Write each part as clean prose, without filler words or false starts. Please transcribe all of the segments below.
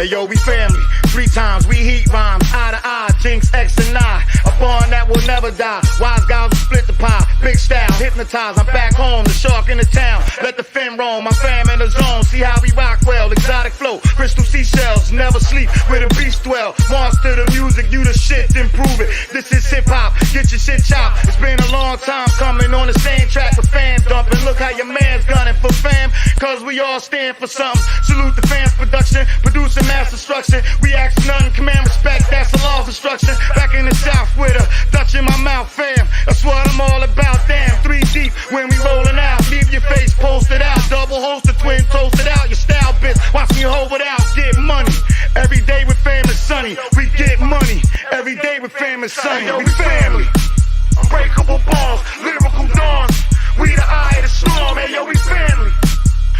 Hey yo, we family. 3 times we heat rhymes, eye to eye, Jinx, X and I. A bond that will never die. Wise guys will split the pie. Big style, hypnotize. I'm back home, the shark in the town. Let the fin roam, my fam in the zone. See how we rock well, exotic flow. Crystal seashells, never sleep where the beast dwell. Monster the music, you the shit, then prove it. This is hip hop, get your shit chopped. It's been a long time coming on the same track with fan dumping. Look how your man's gunning for fam, cause we all stand for something. Salute the fans production, producing mass destruction. We ask nothing, command respect, that's the law's instruction. Back in the south with a Dutch in my mouth, fam. That's what I'm all about, damn. 3 deep when we rolling out. Leave your face posted out. Double holster, twin toasted out. Your style bitch, watch me hold it out. Get money. Every day with fam is sunny. We get money. Every day with fam is sunny. We family. Unbreakable balls, lyrical dawns. We the eye of the storm. Hey yo, we family.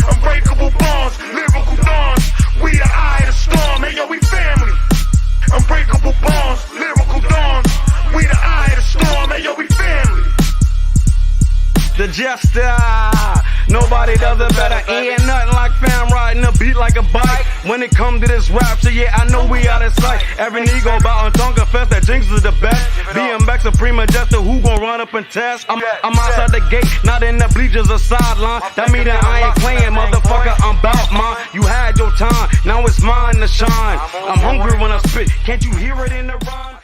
Unbreakable bonds, lyrical dawns. We the eye of the storm. Hey yo, we family. Unbreakable bonds, lyrical dawns. We the eye of the storm. Hey yo, we family. The jester, nobody does it better. Ain't nothing like fam riding a beat like a bike. When it comes to this rap shit, yeah, I know we out of sight. Every nigga bout on Tonka Fest that Jinx is the best. BMX Supreme Jester, who gon' run up and test? I'm outside the gate, not in the bleachers or sideline. That mean that I ain't playing, motherfucker, I'm bout mine. You had your time, now it's mine to shine. I'm hungry when I spit, can't you hear it in the rhyme?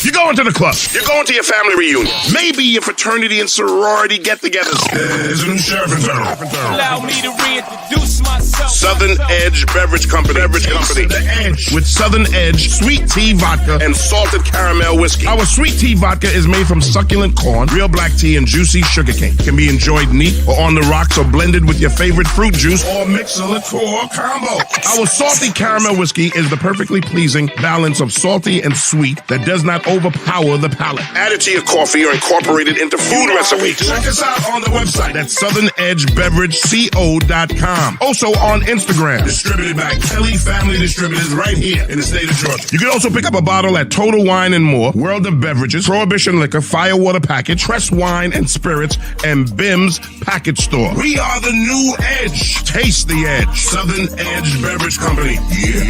You're going to the club. You're going to your family reunion. Maybe your fraternity and sorority get-togethers. There's a new sheriff in town. Allow me to reintroduce myself. Southern Edge Beverage Company. The Edge with Southern Edge sweet tea vodka and salted caramel whiskey. Our sweet tea vodka is made from succulent corn, real black tea, and juicy sugarcane. Can be enjoyed neat or on the rocks or blended with your favorite fruit juice or mix a liqueur combo. Our salty caramel whiskey is the perfectly pleasing balance of salty and sweet that does not overpower the palate. Add it to your coffee or incorporate it into food recipes. Check us out on the website at southernedgebeverageco.com. Also on Instagram. Distributed by Kelly Family Distributors right here in the state of Georgia. You can also pick up a bottle at Total Wine and More, World of Beverages, Prohibition Liquor, Firewater Package, Press Wine and Spirits, and Bim's Package Store. We are the new Edge. Taste the Edge. Southern Edge Beverage Company. Yeah.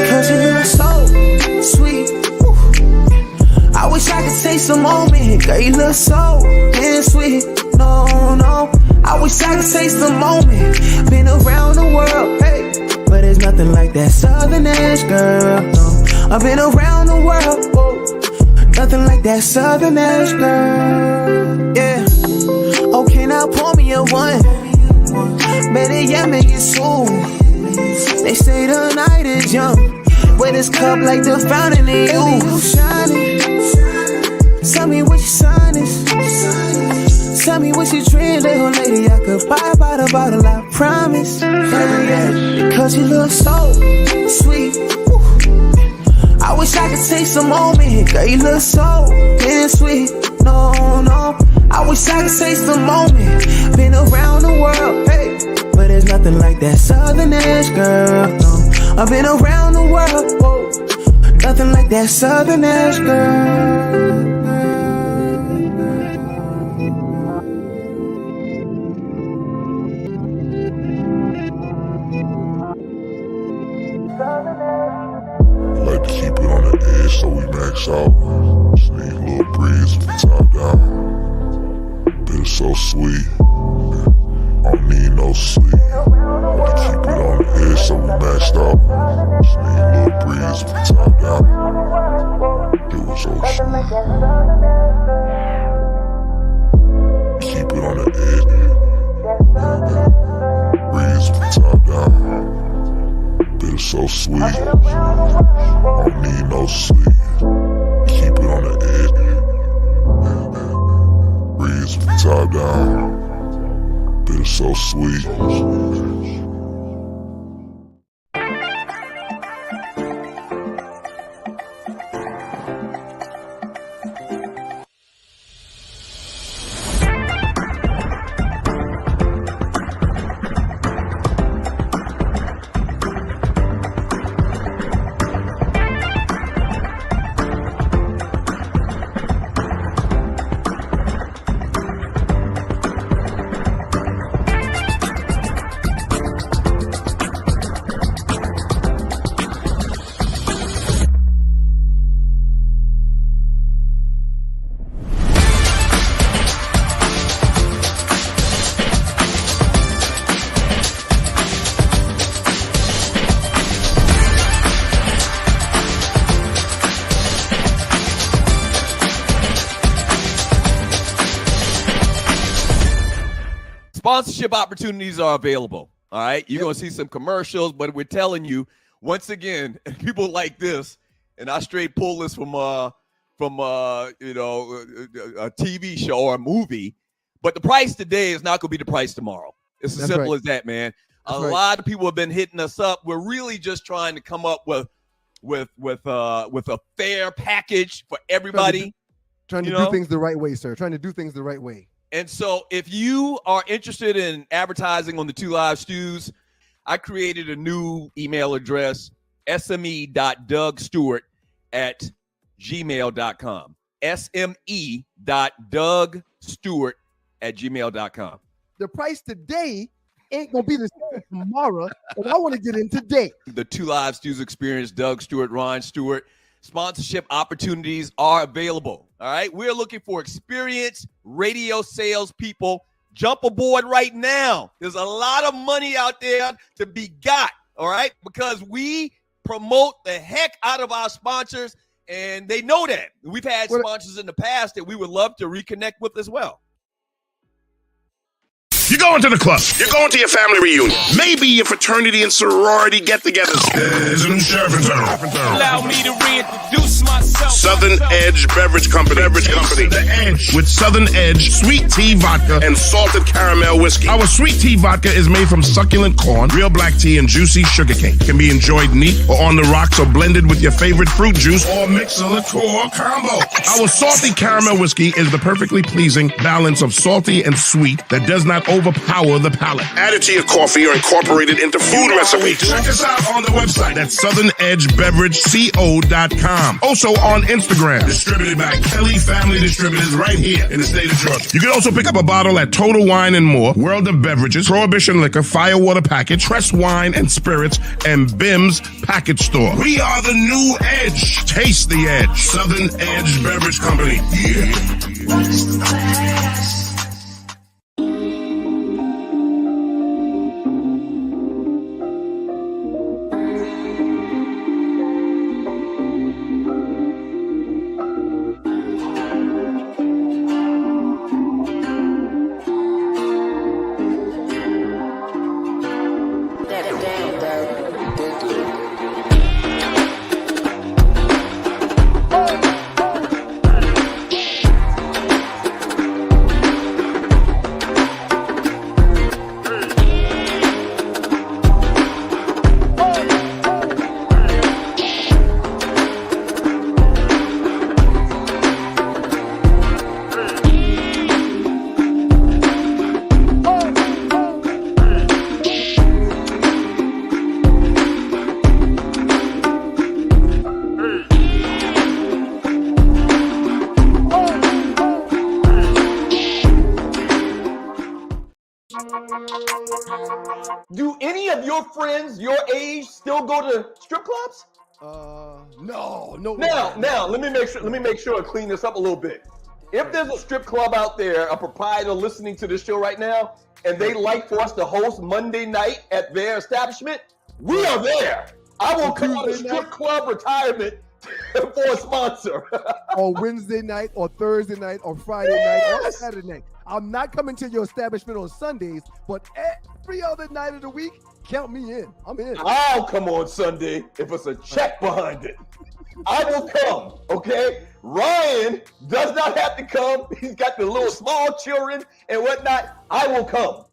Cause you look so sweet. I wish I could taste the moment. Girl, you look so damn sweet. No, no, I wish I could taste the moment. Been around the world, hey, but there's nothing like that Southern Edge, girl. No, I've been around the world, whoa. Nothing like that Southern Edge, girl. Yeah. Okay, now pour me a one. Better yet, make it soon. They say the night is young, with this cup like the fountain in you. Shining. Tell me what your sign is. Tell me what your dream, little lady. I could buy by the bottle, I promise. Yeah, because you look so sweet. I wish I could taste the moment. Girl, you look so damn sweet. No, no, I wish I could taste the moment. Been around the world, hey, but there's nothing like that Southern Edge, girl. No, I've been around the world, whoa. Nothing like that Southern Edge, girl. Like to keep it on the edge so we max out. Sneak a little breeze from the top down. Been so sweet. I don't need no sleep. Like to keep it on the edge so we maxed out. Sneak a little breeze from the top down. It was so sweet. Keep it on the edge. Breeze from the top down. Been so sweet. I don't need no sleep. Keep it on the edge. Breeze from the top down. Been so sweet. sponsorship opportunities are available. All right. You're going to see some commercials, but we're telling you once again, and people like this, and I straight pull this from a TV show or a movie, but the price today is not going to be the price tomorrow. It's as simple as that, man. A lot of people have been hitting us up. We're really just trying to come up with a fair package for everybody. Trying to do things the right way, sir. Trying to do things the right way. And so if you are interested in advertising on the Two Live Stews, I created a new email address, sme.dougstewart@gmail.com. sme.dougstewart@gmail.com. The price today ain't going to be the same tomorrow, but I want to get in today. The Two Live Stews experience, Doug Stewart, Ron Stewart. Sponsorship opportunities are available. All right. We're looking for experienced radio sales people. Jump aboard right now. There's a lot of money out there to be got. All right. Because we promote the heck out of our sponsors, and they know that. We've had sponsors in the past that we would love to reconnect with as well. You're going to the club. You're going to your family reunion. Maybe your fraternity and sorority get-togethers. There's a new sheriff in town. Allow me to reintroduce myself. Southern Edge Beverage Company. The Edge. With Southern Edge sweet tea vodka and salted caramel whiskey. Our sweet tea vodka is made from succulent corn, real black tea, and juicy sugarcane. Can be enjoyed neat or on the rocks or blended with your favorite fruit juice or mix a liqueur combo. Our salty caramel whiskey is the perfectly pleasing balance of salty and sweet that does not overpower the palate. Add it to your coffee or incorporate it into food recipes. Check us out on the website at southernedgebeverageco.com. Also on Instagram. Distributed by Kelly Family Distributors right here in the state of Georgia. You can also pick up a bottle at Total Wine and More, World of Beverages, Prohibition Liquor, Firewater Package, Press Wine and Spirits, and Bim's Package Store. We are the new Edge. Taste the Edge. Southern Edge Beverage Company. Yeah. Do any of your friends your age still go to strip clubs? No. Now, let me make sure I clean this up a little bit. If there's a strip club out there, a proprietor listening to this show right now, and they like for us to host Monday night at their establishment, we are there. I will come on a strip club retirement for a sponsor. Or Wednesday night, or Thursday night, or Friday night, or Saturday night. I'm not coming to your establishment on Sundays, but every other night of the week, count me in. I'm in. I'll come on Sunday if it's a check behind it. I will come, okay? Ryan does not have to come. He's got the little small children and whatnot. I will come.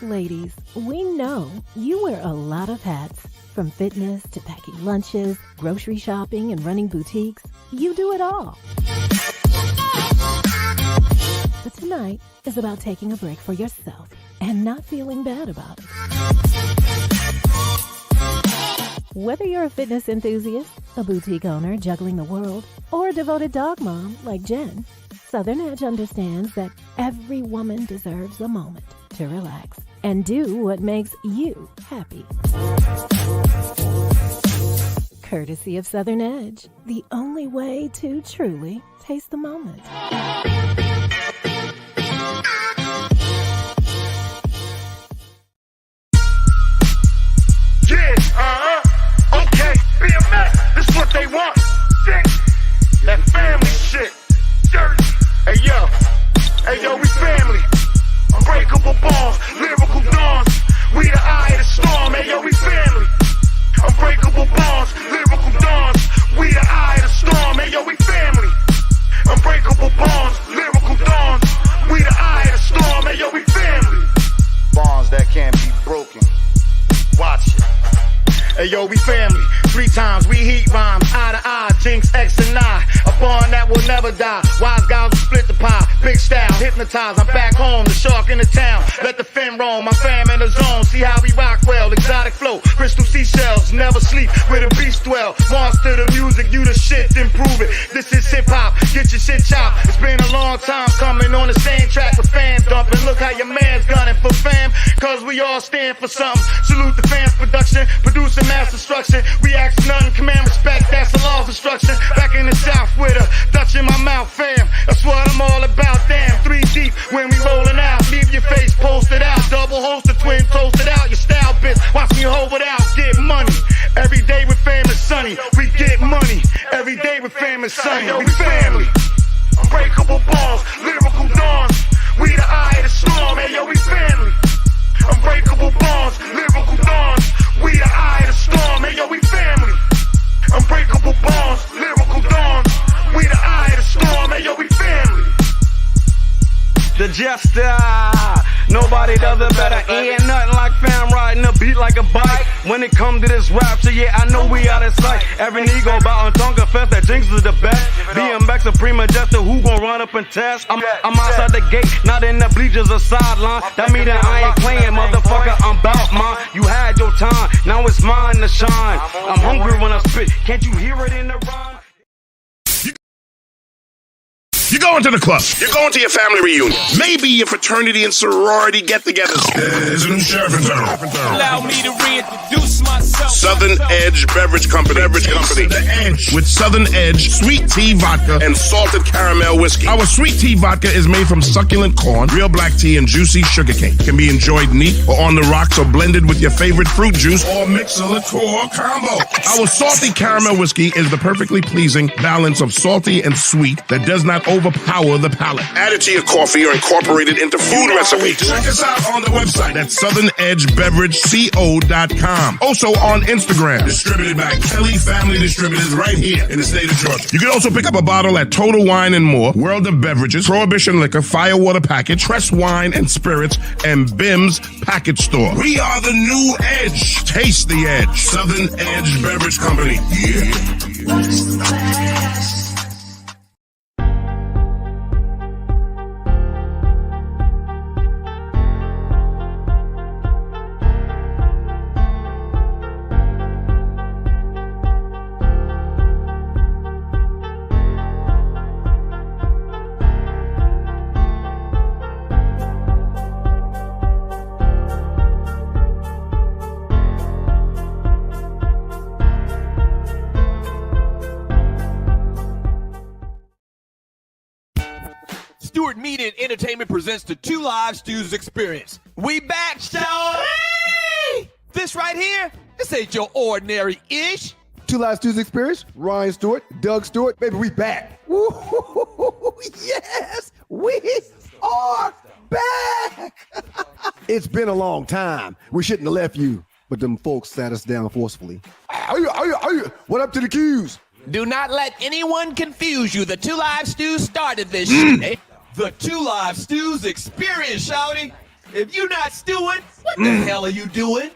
Ladies, we know you wear a lot of hats. From fitness to packing lunches, grocery shopping, and running boutiques. You do it all. But tonight is about taking a break for yourself and not feeling bad about it. Whether you're a fitness enthusiast, a boutique owner juggling the world, or a devoted dog mom like Jen, Southern Edge understands that every woman deserves a moment to relax and do what makes you happy. Courtesy of Southern Edge, the only way to truly taste the moment. Yeah, okay, BMX, this what they want. Sick, that family shit. Dirt. Hey yo, we family. Unbreakable bonds, lyrical dawns. We the eye of the storm. Hey yo, we family. Unbreakable bonds, lyrical dawns. We the eye of the storm. Hey yo, we family. Unbreakable bonds, lyrical dawns. We the eye of the storm. Hey yo, we family. Bonds that can't be broken. Watch it. Hey yo, we family. 3 times we heat rhymes, eye to eye, Jinx, X and I. A bond that will never die. Wise guys will split the pie. Big style, hypnotize. I'm back home, the shark in the town. Let the fin roam, my fam in the zone. See how we rock well, exotic flow. Crystal seashells, never sleep where the beast dwell. Monster the music, you the shit, then prove it. This is hip hop, get your shit chopped. It's been a long time coming on the same track with fan dumping. Look how your man's gunning for fam, cause we all stand for something. Salute the fans production, producing mass destruction. We ask nothing, command respect, that's the law's instruction. Back in the south with a Dutch in my mouth, fam. That's what I'm all about, damn. 3 deep when we rolling out. Leave your face posted out. Double holster, twin toasted out. Your style bitch, watch me hold it out. Get money. Every day with fam is sunny. We get money. Every day with fam is sunny. Yo, we family. Unbreakable balls, lyrical dawns. We the eye of the storm. Hey yo, we family. Unbreakable bonds, lyrical dawns. We the eye of the storm, hey yo, we family. Unbreakable bonds, lyrical dawns. We the eye of the storm, hey yo, we family. The Jester, nobody does it better. Ain't nothing like fam riding a beat like a bike. When it come to this rap, so yeah, I know we out of sight. Every ego bout on Tonka Fest, that Jinx is the best. BMX a prima jester, who gon' run up and test? I'm outside the gate, not in the bleachers or sideline. That mean that I ain't playing, motherfucker, I'm bout mine. You had your time, now it's mine to shine. I'm hungry when I spit, can't you hear it in the rhyme? You're going to the club. You're going to your family reunion. Maybe your fraternity and sorority get-togethers. There's a new sheriff in town. Allow me to reintroduce myself. Southern Edge Beverage Company. The Edge with Southern Edge sweet tea vodka and salted caramel whiskey. Our sweet tea vodka is made from succulent corn, real black tea, and juicy sugarcane. Can be enjoyed neat or on the rocks or blended with your favorite fruit juice or mix a liqueur combo. Our salty caramel whiskey is the perfectly pleasing balance of salty and sweet that does not overpower the palate. Add it to your coffee or incorporate it into food recipes. Check us out on the website at southernedgebeverageco.com. Also on Instagram. Distributed by Kelly Family Distributors right here in the state of Georgia. You can also pick up a bottle at Total Wine and More, World of Beverages, Prohibition Liquor, Firewater Package, Press Wine and Spirits, and Bim's Package Store. We are the new Edge. Taste the Edge. Southern Edge Beverage Company. Yeah. Stewart Media and Entertainment presents the Two Live Stews Experience. We back, shawty! This right here, this ain't your ordinary-ish. Two Live Stews Experience, Ryan Stewart, Doug Stewart, baby, we back. Woo-hoo-hoo-hoo-hoo. Yes, we are back. It's been a long time. We shouldn't have left you, but them folks sat us down forcefully. What up to the Qs? Do not let anyone confuse you. The Two Live Stews started this shit. The Two Live Stews Experience, shawty. If you not stewing, what the hell are you doing?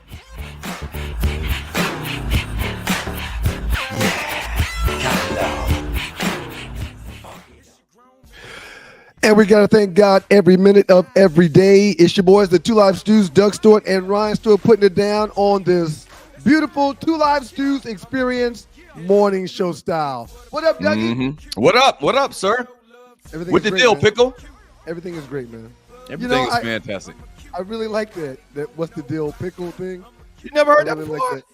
And we got to thank God every minute of every day. It's your boys, the Two Live Stews, Doug Stewart and Ryan Stewart, putting it down on this beautiful Two Live Stews Experience morning show style. What up, Dougie? Mm-hmm. What up? What up, sir? Everything With the great, deal, man. Pickle? Everything is great, man. Everything is fantastic. I really like that what's the deal pickle thing. You never heard I that really before? like that.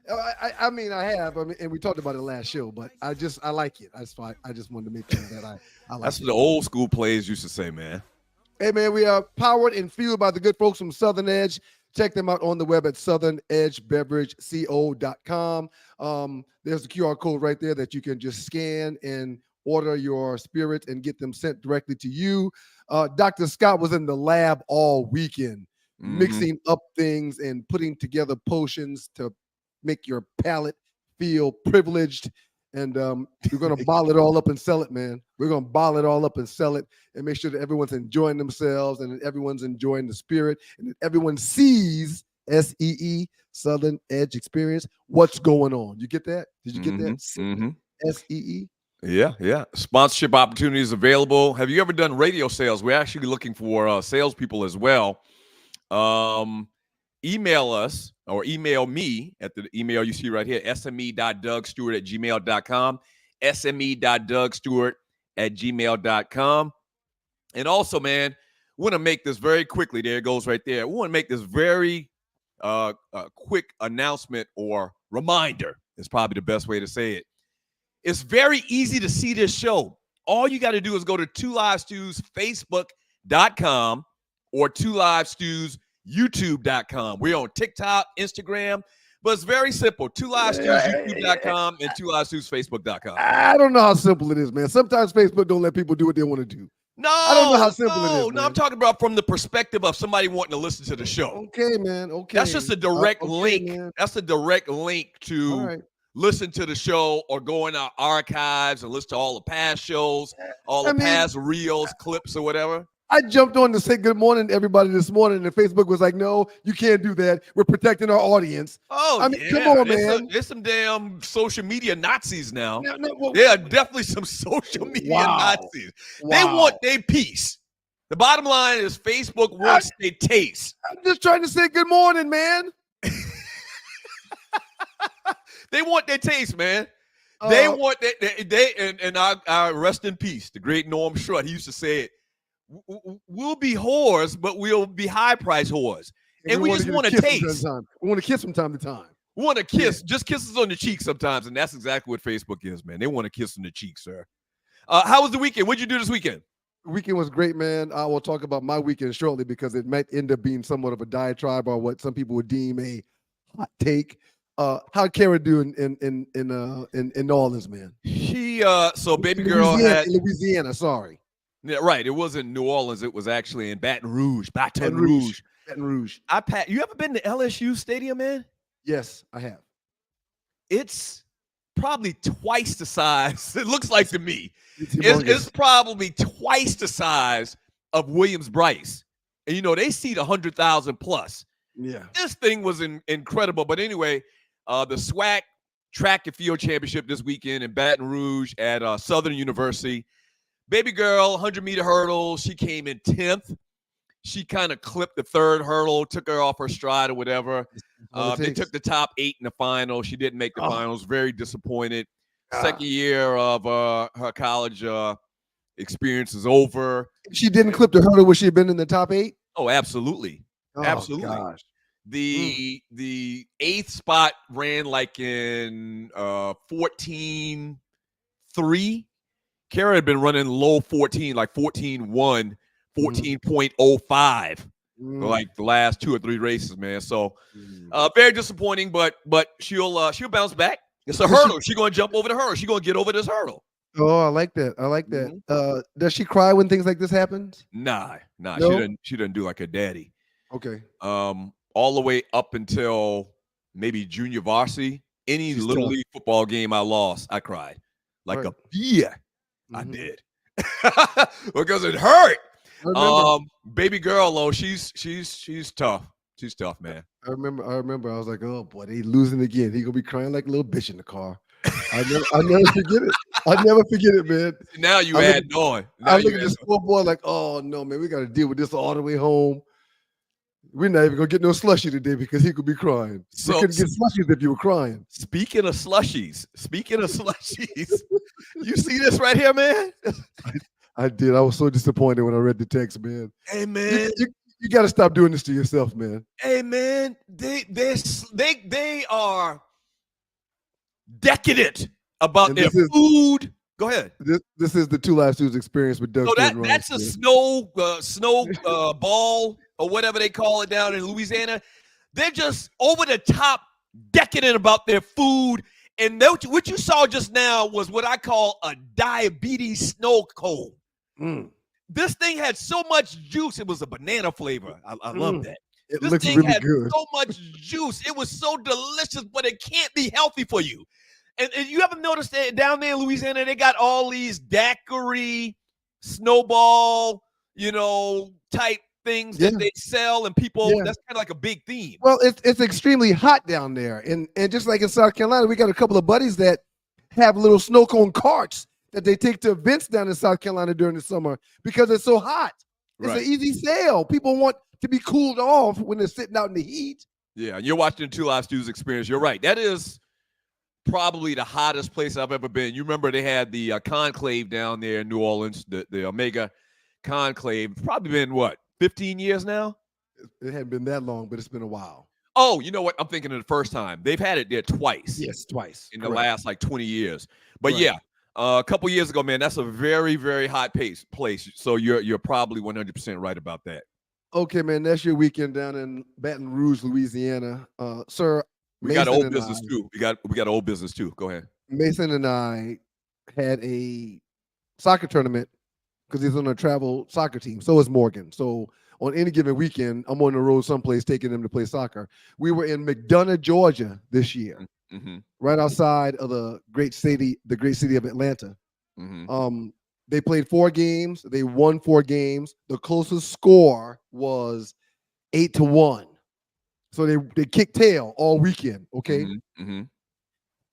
I mean, I have. I mean, and we talked about it last show, but I like it. That's why I just wanted to make sure that I like That's it. what the old school players used to say, man. Hey, man, we are powered and fueled by the good folks from Southern Edge. Check them out on the web at southernedgebeverageco.com. There's the QR code right there that you can just scan and order your spirits and get them sent directly to you. Dr. Scott was in the lab all weekend, mixing up things and putting together potions to make your palate feel privileged. And we're going to bottle it all up and sell it, man. We're going to bottle it all up and sell it and make sure that everyone's enjoying themselves and that everyone's enjoying the spirit and that everyone sees SEE, Southern Edge Experience, what's going on. You get that? Did you get that? SEE? Yeah. Sponsorship opportunities available. Have you ever done radio sales? We're actually looking for salespeople as well. Email us or email me at the email you see right here, sme.dougstewart@gmail.com, sme.dougstewart@gmail.com. And also, man, we want to make this very quickly. There it goes right there. We want to make this very quick announcement or reminder is probably the best way to say it. It's very easy to see this show. All you got to do is go to 2 Live Stews, Facebook.com or 2 Live Stews, YouTube.com. We're on TikTok, Instagram, but it's very simple. 2 Live Stews, YouTube.com and 2 Live Stews, Facebook.com. I don't know how simple it is, man. Sometimes Facebook don't let people do what they want to do. No, I don't know how simple it is. No, I'm talking about from the perspective of somebody wanting to listen to the show. Okay, man. Okay. That's just a direct link. Man. That's a direct link to listen to the show or go in our archives and listen to all the past shows, all the past reels, clips, or whatever. I jumped on to say good morning to everybody this morning, and Facebook was like, no, you can't do that. We're protecting our audience. Oh, I mean, come on, man. There's some damn social media Nazis now. There are definitely some social media Nazis. They want their piece. The bottom line is Facebook wants their taste. I'm just trying to say good morning, man. They want their taste, man. They want and I rest in peace. The great Norm Shrut, he used to say it. We'll be whores, but we'll be high-priced whores. And we just want to taste. We want to kiss from time to time. We want to kiss, just kisses on the cheek sometimes, and that's exactly what Facebook is, man. They want to kiss on the cheek, sir. How was the weekend? What'd you do this weekend? The weekend was great, man. I will talk about my weekend shortly because it might end up being somewhat of a diatribe or what some people would deem a hot take. How'd Kara do in New Orleans, man? She so baby girl had Louisiana, sorry. Yeah, right. It wasn't New Orleans. It was actually in Baton Rouge. Baton Rouge. You ever been to LSU Stadium, man? Yes, I have. It's probably twice the size. It looks like to me. It's probably twice the size of Williams-Brice. And, you know, they seat 100,000 plus. Yeah. This thing was incredible. But anyway, the SWAC Track and Field Championship this weekend in Baton Rouge at Southern University. Baby girl, 100-meter hurdle. She came in 10th. She kind of clipped the third hurdle, took her off her stride or whatever. They took the top 8 in the final. She didn't make the finals. Very disappointed. Second year of her college experience is over. If she didn't clip the hurdle, would she have been in the top 8? Oh, absolutry. Absolutely. Gosh. The 8th spot ran like in 14.3. Kara had been running low 14, like 14.1, 14.05 for like the last 2 or 3 races, man. So very disappointing, but she'll bounce back. It's a hurdle. She's gonna jump over the hurdle. She's gonna get over this hurdle. Oh, I like that. I like that. Does she cry when things like this happens? Nah. No? She doesn't do like her daddy. Okay. All the way up until maybe junior varsity, any little league football game I lost, I cried like a beer. I did because it hurt. Baby girl, though, she's tough. She's tough, man. I remember. I was like, oh boy, they losing again. He gonna be crying like a little bitch in the car. I never forget it. I never forget it, man. Now you add on. I look at this poor boy like, oh no, man, we got to deal with this all the way home. We're not even gonna get no slushy today because he could be crying. So, you couldn't get slushies if you were crying. Speaking of slushies, you see this right here, man? I did. I was so disappointed when I read the text, man. Hey, man, you got to stop doing this to yourself, man. Hey, man, they are decadent about And their food. Go ahead. This is the Two Live Stews experience with Doug. So Stewart and Ryan that's a Stewart. snow ball or whatever they call it down in Louisiana. They're just over the top decadent about their food. And what you saw just now was what I call a diabetes snow cone. This thing had so much juice. It was a banana flavor. I love that. This looks thing really had good. so much juice. It was so delicious, but it can't be healthy for you. And you ever noticed that down there in Louisiana, they got all these daiquiri, snowball, type things that they sell, and people, that's kind of like a big theme. Well, it's extremely hot down there. And just like in South Carolina, we got a couple of buddies that have little snow cone carts that they take to events down in South Carolina during the summer because it's so hot. It's an easy sale. People want to be cooled off when they're sitting out in the heat. Yeah, and you're watching the Two Live Stews experience. You're right. That is probably the hottest place I've ever been. You remember they had the conclave down there in New Orleans, the Omega conclave. It's probably been, 15 years now? It hadn't been that long, but it's been a while. Oh, you know what? I'm thinking of the first time. They've had it there twice. Yes, twice. In the last 20 years. But a couple years ago, man, that's a very, very hot place. So you're probably 100% right about that. Okay, man, that's your weekend down in Baton Rouge, Louisiana. Sir, we got old business too. We got old business too. Go ahead. Mason and I had a soccer tournament because he's on a travel soccer team. So is Morgan. So on any given weekend, I'm on the road someplace taking them to play soccer. We were in McDonough, Georgia this year, right outside of the great city of Atlanta. They played 4 games. They won 4 games. The closest score was 8-1. So they kicked tail all weekend, okay?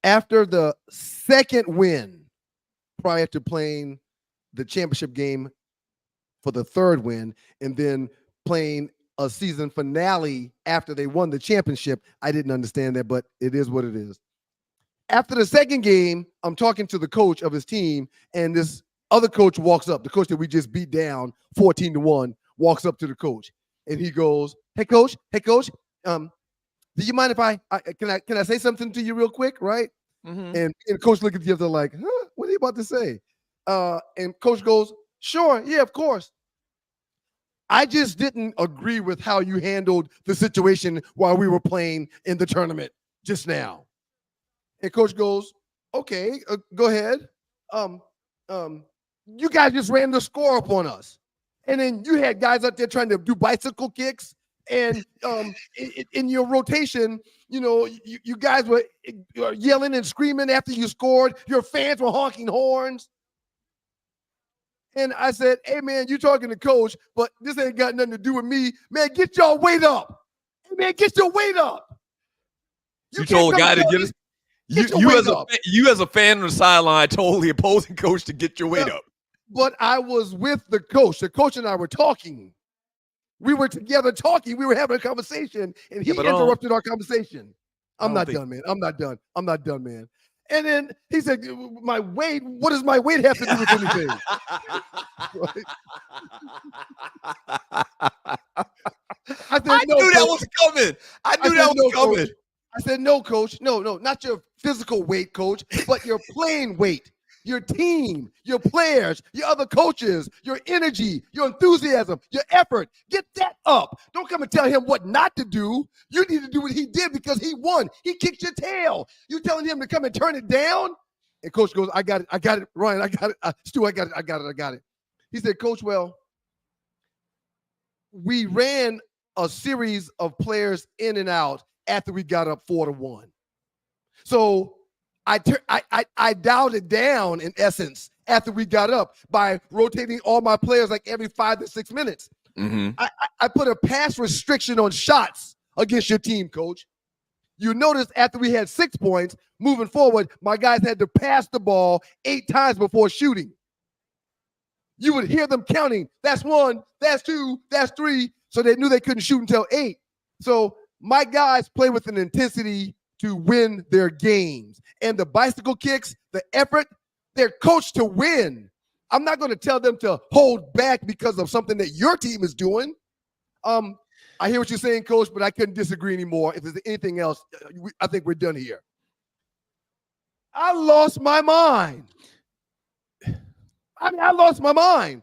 After the second win, prior to playing the championship game for the third win, and then playing a season finale after they won the championship, I didn't understand that, but it is what it is. After the second game, I'm talking to the coach of his team, and this other coach walks up, the coach that we just beat down 14-1, walks up to the coach, and he goes, hey coach, do you mind if I say something to you real quick, right? And coach looked at the other like, huh, what are you about to say? And coach goes, sure, yeah, of course. I just didn't agree with how you handled the situation while we were playing in the tournament just now. And coach goes, okay, go ahead. You guys just ran the score up on us. And then you had guys out there trying to do bicycle kicks. And in your rotation, you guys were yelling and screaming after you scored. Your fans were honking horns. And I said, hey, man, you talking to coach, but this ain't got nothing to do with me. Man, get your weight up. Hey, man, get your weight up. You told a guy to get it. You as a fan on the sideline told the opposing coach to get your weight up. But I was with the coach. The coach and I were talking. We were together talking. We were having a conversation, and he interrupted our conversation. I'm not done, man. I'm not done, man. And then he said, my weight, what does my weight have to do with anything? I knew that was coming. I knew that was coming. Coach. I said, no, coach. No, not your physical weight, coach, but your playing weight. Your team, your players, your other coaches, your energy, your enthusiasm, your effort. Get that up. Don't come and tell him what not to do. You need to do what he did because he won. He kicked your tail. You telling him to come and turn it down? And coach goes, I got it, Ryan, I got it. Stu, I got it. He said, coach, well, we ran a series of players in and out after we got up 4-1. So I dialed it down, in essence, after we got up by rotating all my players like every 5 to 6 minutes. I put a pass restriction on shots against your team, coach. You notice after we had 6 points, moving forward, my guys had to pass the ball 8 times before shooting. You would hear them counting. That's 1, that's 2, that's 3. So they knew they couldn't shoot until 8. So my guys play with an intensity to win their games. And the bicycle kicks, the effort, they're coached to win. I'm not going to tell them to hold back because of something that your team is doing. I hear what you're saying, coach, but I couldn't disagree anymore. If there's anything else, I think we're done here. I lost my mind. I lost my mind.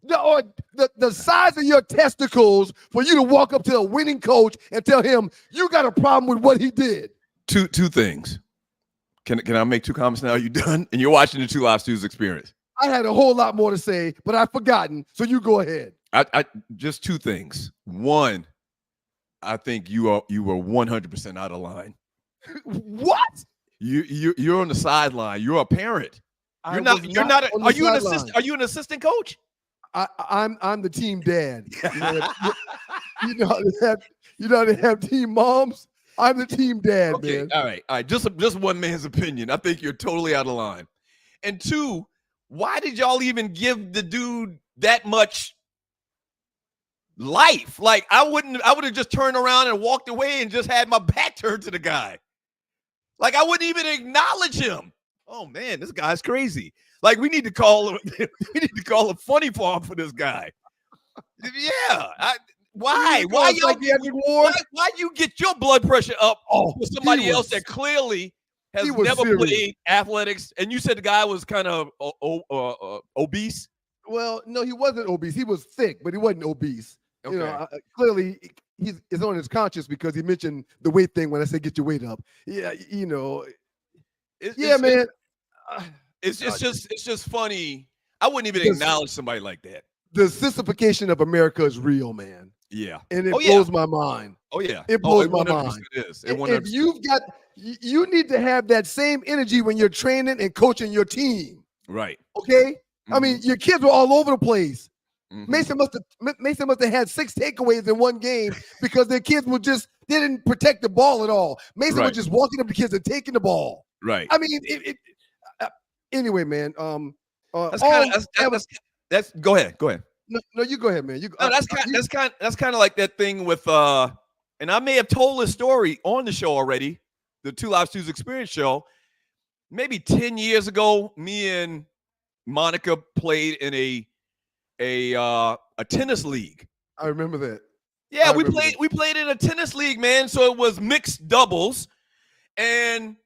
The size of your testicles for you to walk up to a winning coach and tell him you got a problem with what he did. Two things. Can I make two comments now? Are you done? And you're watching the Two Live Stews experience. I had a whole lot more to say, but I've forgotten. So you go ahead. I just two things. One, I think you were 100% out of line. What? You're on the sideline. You're a parent. Are you an assistant coach? I'm the team dad. You know they have team moms. I'm the team dad, okay, man. All right. Just one man's opinion. I think you're totally out of line. And two, why did y'all even give the dude that much life? Like I would have just turned around and walked away and just had my back turned to the guy. Like I wouldn't even acknowledge him. Oh man, this guy's crazy. Like we need to call a funny farm for this guy. Yeah. Why you get your blood pressure up with somebody else that clearly has never played athletics? And you said the guy was kind of obese. Well, no, he wasn't obese. He was thick, but he wasn't obese. Okay. You know, clearly it's on his conscience because he mentioned the weight thing when I said get your weight up. Yeah, you know. Man. It's just funny. I wouldn't even acknowledge somebody like that. The sissification of America is real, man. Yeah. And it blows my mind. Oh, yeah. It blows my mind. It is. You need to have that same energy when you're training and coaching your team. Right. Okay? Mm-hmm. I mean, your kids were all over the place. Mm-hmm. Mason must have had 6 takeaways in one game because their kids they didn't protect the ball at all. Mason was just walking up to kids and taking the ball. Right. I mean, anyway, man. That's go ahead. No, you go ahead, man. That's kind of like that thing with and I may have told this story on the show already, the Two Live Stews Experience show. Maybe 10 years ago, me and Monica played in a tennis league. I remember that. Yeah, we played in a tennis league, man. So it was mixed doubles, and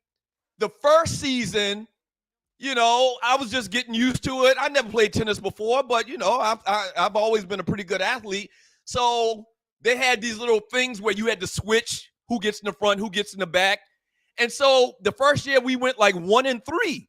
the first season, you know, I was just getting used to it. I never played tennis before, but you know, I've always been a pretty good athlete. So they had these little things where you had to switch who gets in the front, who gets in the back. And so the first year we went like 1-3.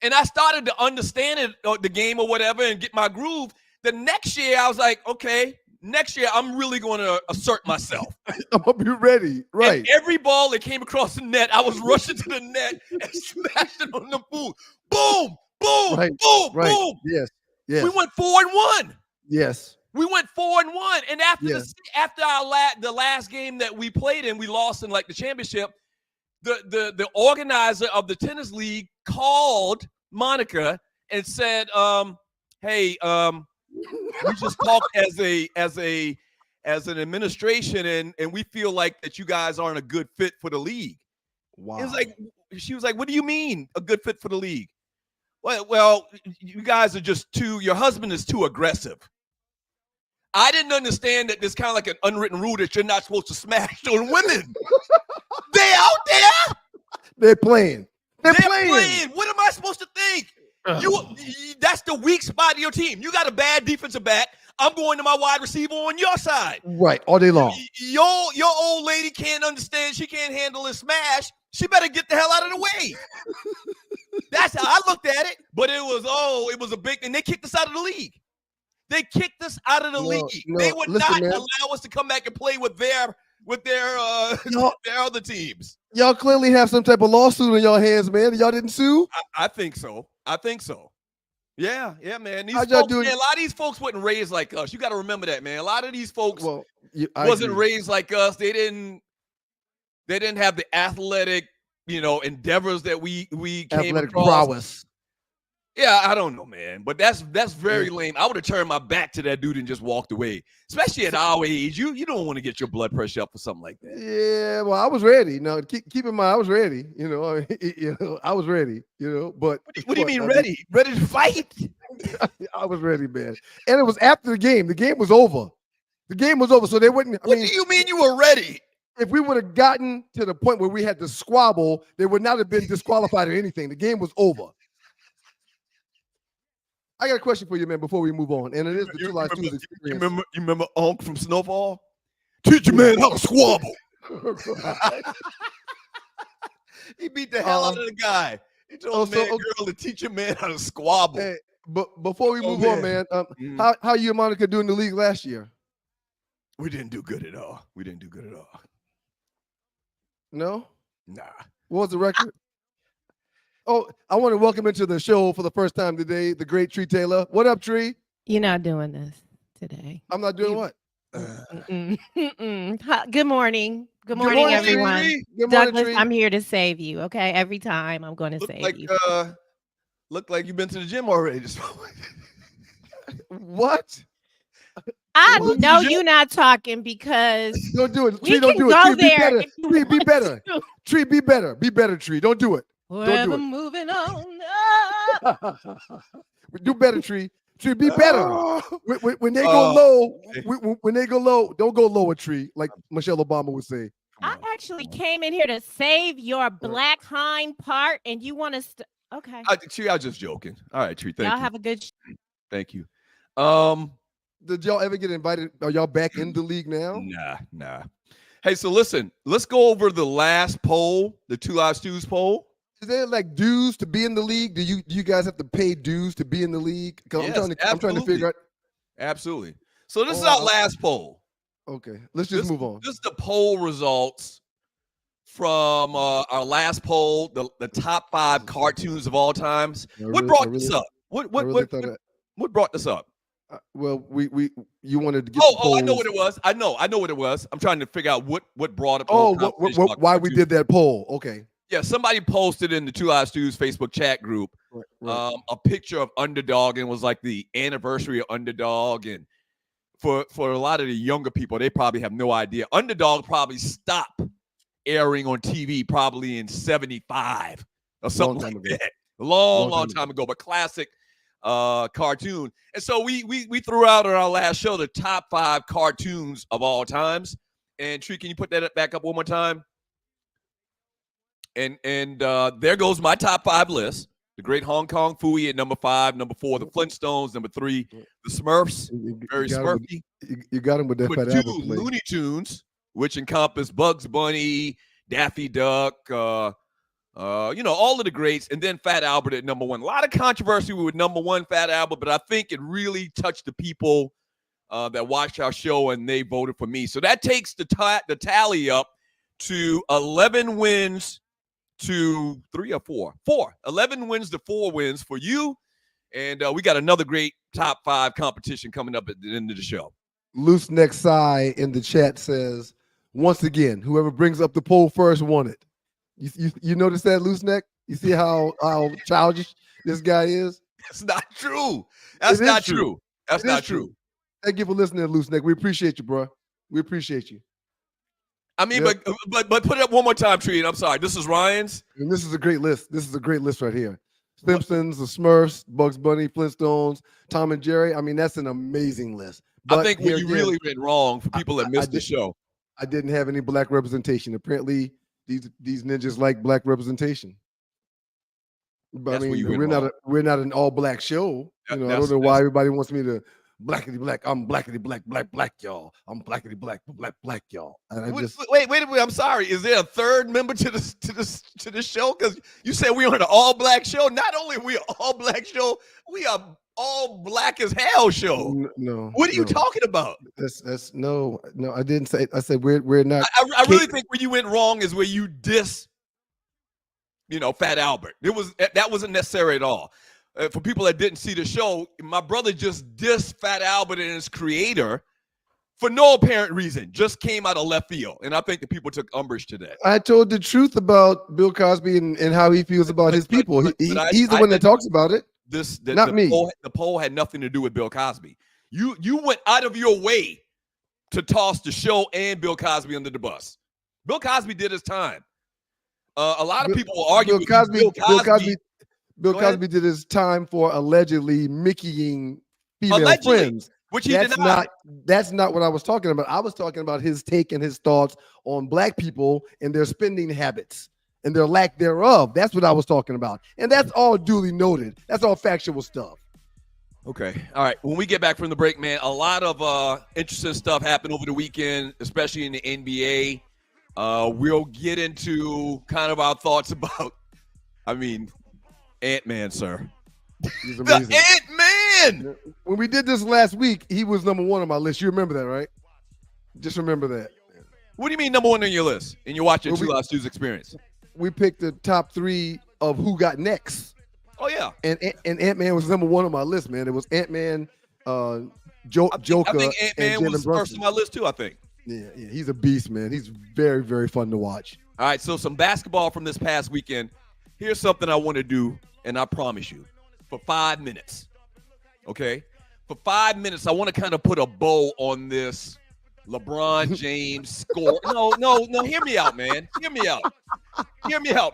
And I started to understand it, the game or whatever, and get my groove. The next year I was like, okay, next year I'm really going to assert myself. I'm going to be ready. Right. And every ball that came across the net, I was rushing to the net and smashing on the boot. Boom, boom, right. boom, right. boom. Yes. We went 4-1. Yes. We went 4-1. And after the last game that we played in, we lost in like the championship. The organizer of the tennis league called Monica and said, hey, we just talked as an administration, and we feel like that you guys aren't a good fit for the league. Wow. She was like, what do you mean a good fit for the league? Well, you guys are just your husband is too aggressive. I didn't understand that there's kind of like an unwritten rule that you're not supposed to smash on women. They out there. They're playing. They're playing. What am I supposed to think? That's the weak spot of your team. You got a bad defensive back. I'm going to my wide receiver on your side. Right, all day long. Your old lady can't understand. She can't handle a smash. She better get the hell out of the way. That's how I looked at it. But it was a big, and they kicked us out of the league. They kicked us out of the league. They would not allow us to come back and play with their other teams. Y'all clearly have some type of lawsuit in y'all hands, man. Y'all didn't sue? I think so. Yeah, man. These folks, man. A lot of these folks wasn't raised like us. You got to remember that, man. A lot of these folks wasn't raised like us. They didn't have the athletic, endeavors that we came across. Prowess. Yeah, I don't know, man. But that's very lame. I would have turned my back to that dude and just walked away. Especially at our age. You don't want to get your blood pressure up for something like that. Yeah, well, I was ready. No, keep in mind, I was ready. I was ready, but what do you mean ready? Ready to fight? I was ready, man. And it was after the game. The game was over. So they wouldn't. What do you mean you were ready? if we would have gotten to the point where we had to squabble, they would not have been disqualified or anything. The game was over. I got a question for you, man, before we move on. And it is the Two Live Stews experience. You remember Unc from Snowfall? Teach your man how to squabble. He beat the hell out of the guy. He told girl to teach your man how to squabble. Hey, but before we move on, man, how you and Monica doing in the league last year? We didn't do good at all. No? Nah. What was the record? I want to welcome into the show for the first time today, the great Tree Taylor. What up, Tree? You're not doing this today. I'm not doing what? Good morning. Good morning, everyone. Good morning, Douglas, Tree. I'm here to save you, okay? Every time I'm going to save you. Look like you've been to the gym already this morning. What? I know you're not talking because don't do it. We Tree, don't can do it. go Tree, there. Tree, be better. Tree, be better. Be better, Tree. Don't do it. Forever Don't moving on. do better, Tree. Tree, be better. When they go low, when they go low, don't go lower, Tree, like Michelle Obama would say. I actually came in here to save your black hind part, and you want to okay. Tree, I was just joking. All right, Tree, thank you. Y'all have a good Thank you. Did y'all ever get invited? Are y'all back in the league now? Nah. Hey, so listen, let's go over the last poll, the Two Live Stews poll. Is there like dues to be in the league? Do you guys have to pay dues to be in the league? Yes, I'm trying to figure out. Absolutely. So this is our last poll. Okay, let's just move on. This is the poll results from our last poll, the top 5 cartoons of all times. What brought this up? What brought this up? Well, you wanted to get. I know what it was. I know what it was. I'm trying to figure out what brought up. Why we did that poll? Okay. Yeah, somebody posted in the Two Live Stews Facebook chat group a picture of Underdog, and it was like the anniversary of Underdog. And for a lot of the younger people, they probably have no idea. Underdog probably stopped airing on TV probably in 75 or something like that. Long time ago, but classic cartoon. And so we threw out on our last show the top 5 cartoons of all times. And Tree, can you put that back up one more time? And there goes my top 5 list. The Great Hong Kong Phooey at number 5, number 4, the Flintstones, number 3, the Smurfs, very Smurfy. You got him with that Number fat 2, apple plate. Looney Tunes, which encompass Bugs Bunny, Daffy Duck, all of the greats, and then Fat Albert at number 1. A lot of controversy with number 1, Fat Albert, but I think it really touched the people that watched our show, and they voted for me. So that takes the tally up to 11 wins to 3 or 4. 4. 11 wins to 4 wins for you. And we got another great top 5 competition coming up at the end of the show. Loose Neck Sai in the chat says, once again, whoever brings up the poll first won it. You notice that, Loose Neck? You see how childish this guy is? That's not true. That's not true. That's not true. Thank you for listening, Loose Neck. We appreciate you, bro. We appreciate you. I mean, but put it up one more time, Tree. I'm sorry. This is Ryan's. And this is a great list. This is a great list right here. Simpsons, the Smurfs, Bugs Bunny, Flintstones, Tom and Jerry. I mean, that's an amazing list. But I think where you really went wrong for people that missed the show. I didn't have any black representation. Apparently, these ninjas like black representation. But I mean, we're not an all black show. I don't know why everybody wants me to blackity black. I'm blackity black, y'all. I'm blackity black, y'all. And wait. I'm sorry. Is there a third member to this show? Because you said we're on an all black show. Not only are we an all black show, we are all black as hell show. No. What are you talking about? That's no. I didn't say. I said we're not. I really think where you went wrong is where you diss, Fat Albert. That wasn't necessary at all. For people that didn't see the show, my brother just dissed Fat Albert and his creator for no apparent reason. Just came out of left field, and I think the people took umbrage to that. I told the truth about Bill Cosby and how he feels about his people. He's the one that talks about it. Not me. The poll had nothing to do with Bill Cosby. You went out of your way to toss the show and Bill Cosby under the bus. Bill Cosby did his time. A lot of people will argue with Bill Cosby. Bill Cosby did his time for allegedly Mickeying female friends. which he denied. That's not what I was talking about. I was talking about his take and his thoughts on black people and their spending habits and their lack thereof. That's what I was talking about. And that's all duly noted. That's all factual stuff. Okay. All right. When we get back from the break, man, a lot of interesting stuff happened over the weekend, especially in the NBA. We'll get into kind of our thoughts about, Ant-Man, sir. He's amazing. The Ant-Man! When we did this last week, he was number one on my list. You remember that, right? Just remember that. What do you mean number one on your list? And you're watching Two Live Stu's Experience. We picked the top 3 of who got next. Oh, yeah. And Ant-Man was number one on my list, man. It was Ant-Man, Joker, I think Ant-Man was first on my list, too, I think. Yeah, he's a beast, man. He's very, very fun to watch. All right, so some basketball from this past weekend. Here's something I want to do, and I promise you, for 5 minutes, okay? For 5 minutes, I want to kind of put a bow on this LeBron James score. No, hear me out, man. Hear me out,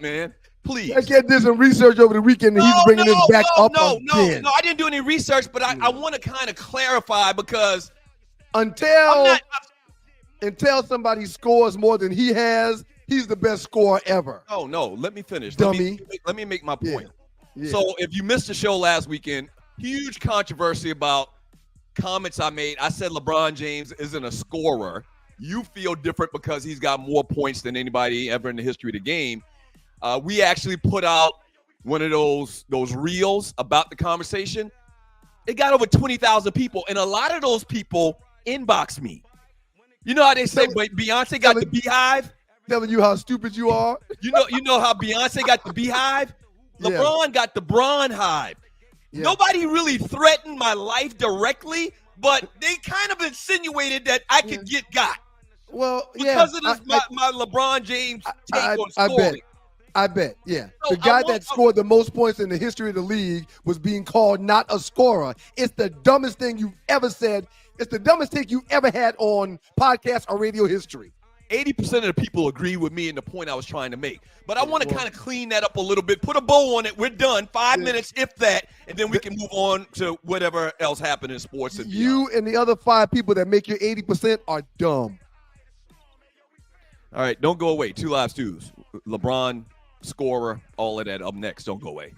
man. Please. I did some research over the weekend, and he's bringing this back up again. No, I didn't do any research, but I want to kind of clarify because until somebody scores more than he has, he's the best scorer ever. Oh, no, let me finish. Dummy. Let me make my point. Yeah. So if you missed the show last weekend, huge controversy about comments I made. I said LeBron James isn't a scorer. You feel different because he's got more points than anybody ever in the history of the game. We actually put out one of those reels about the conversation. It got over 20,000 people, and a lot of those people inboxed me. You know how they say Beyonce got the beehive? Telling you how stupid you are? You know how Beyonce got the beehive? LeBron got the Bron hive. Yeah. Nobody really threatened my life directly, but they kind of insinuated that I could get got. Well, because of this, my LeBron James take on scoring. I bet, yeah. So the guy that scored the most points in the history of the league was being called not a scorer. It's the dumbest thing you've ever said. It's the dumbest thing you ever had on podcast or radio history. 80% of the people agree with me in the point I was trying to make. But I want to kind of clean that up a little bit, put a bow on it. We're done. 5 minutes, if that, and then we can move on to whatever else happened in sports. And you and the other 5 people that make your 80% are dumb. All right, don't go away. Two Live Stews. LeBron, scorer, all of that up next. Don't go away.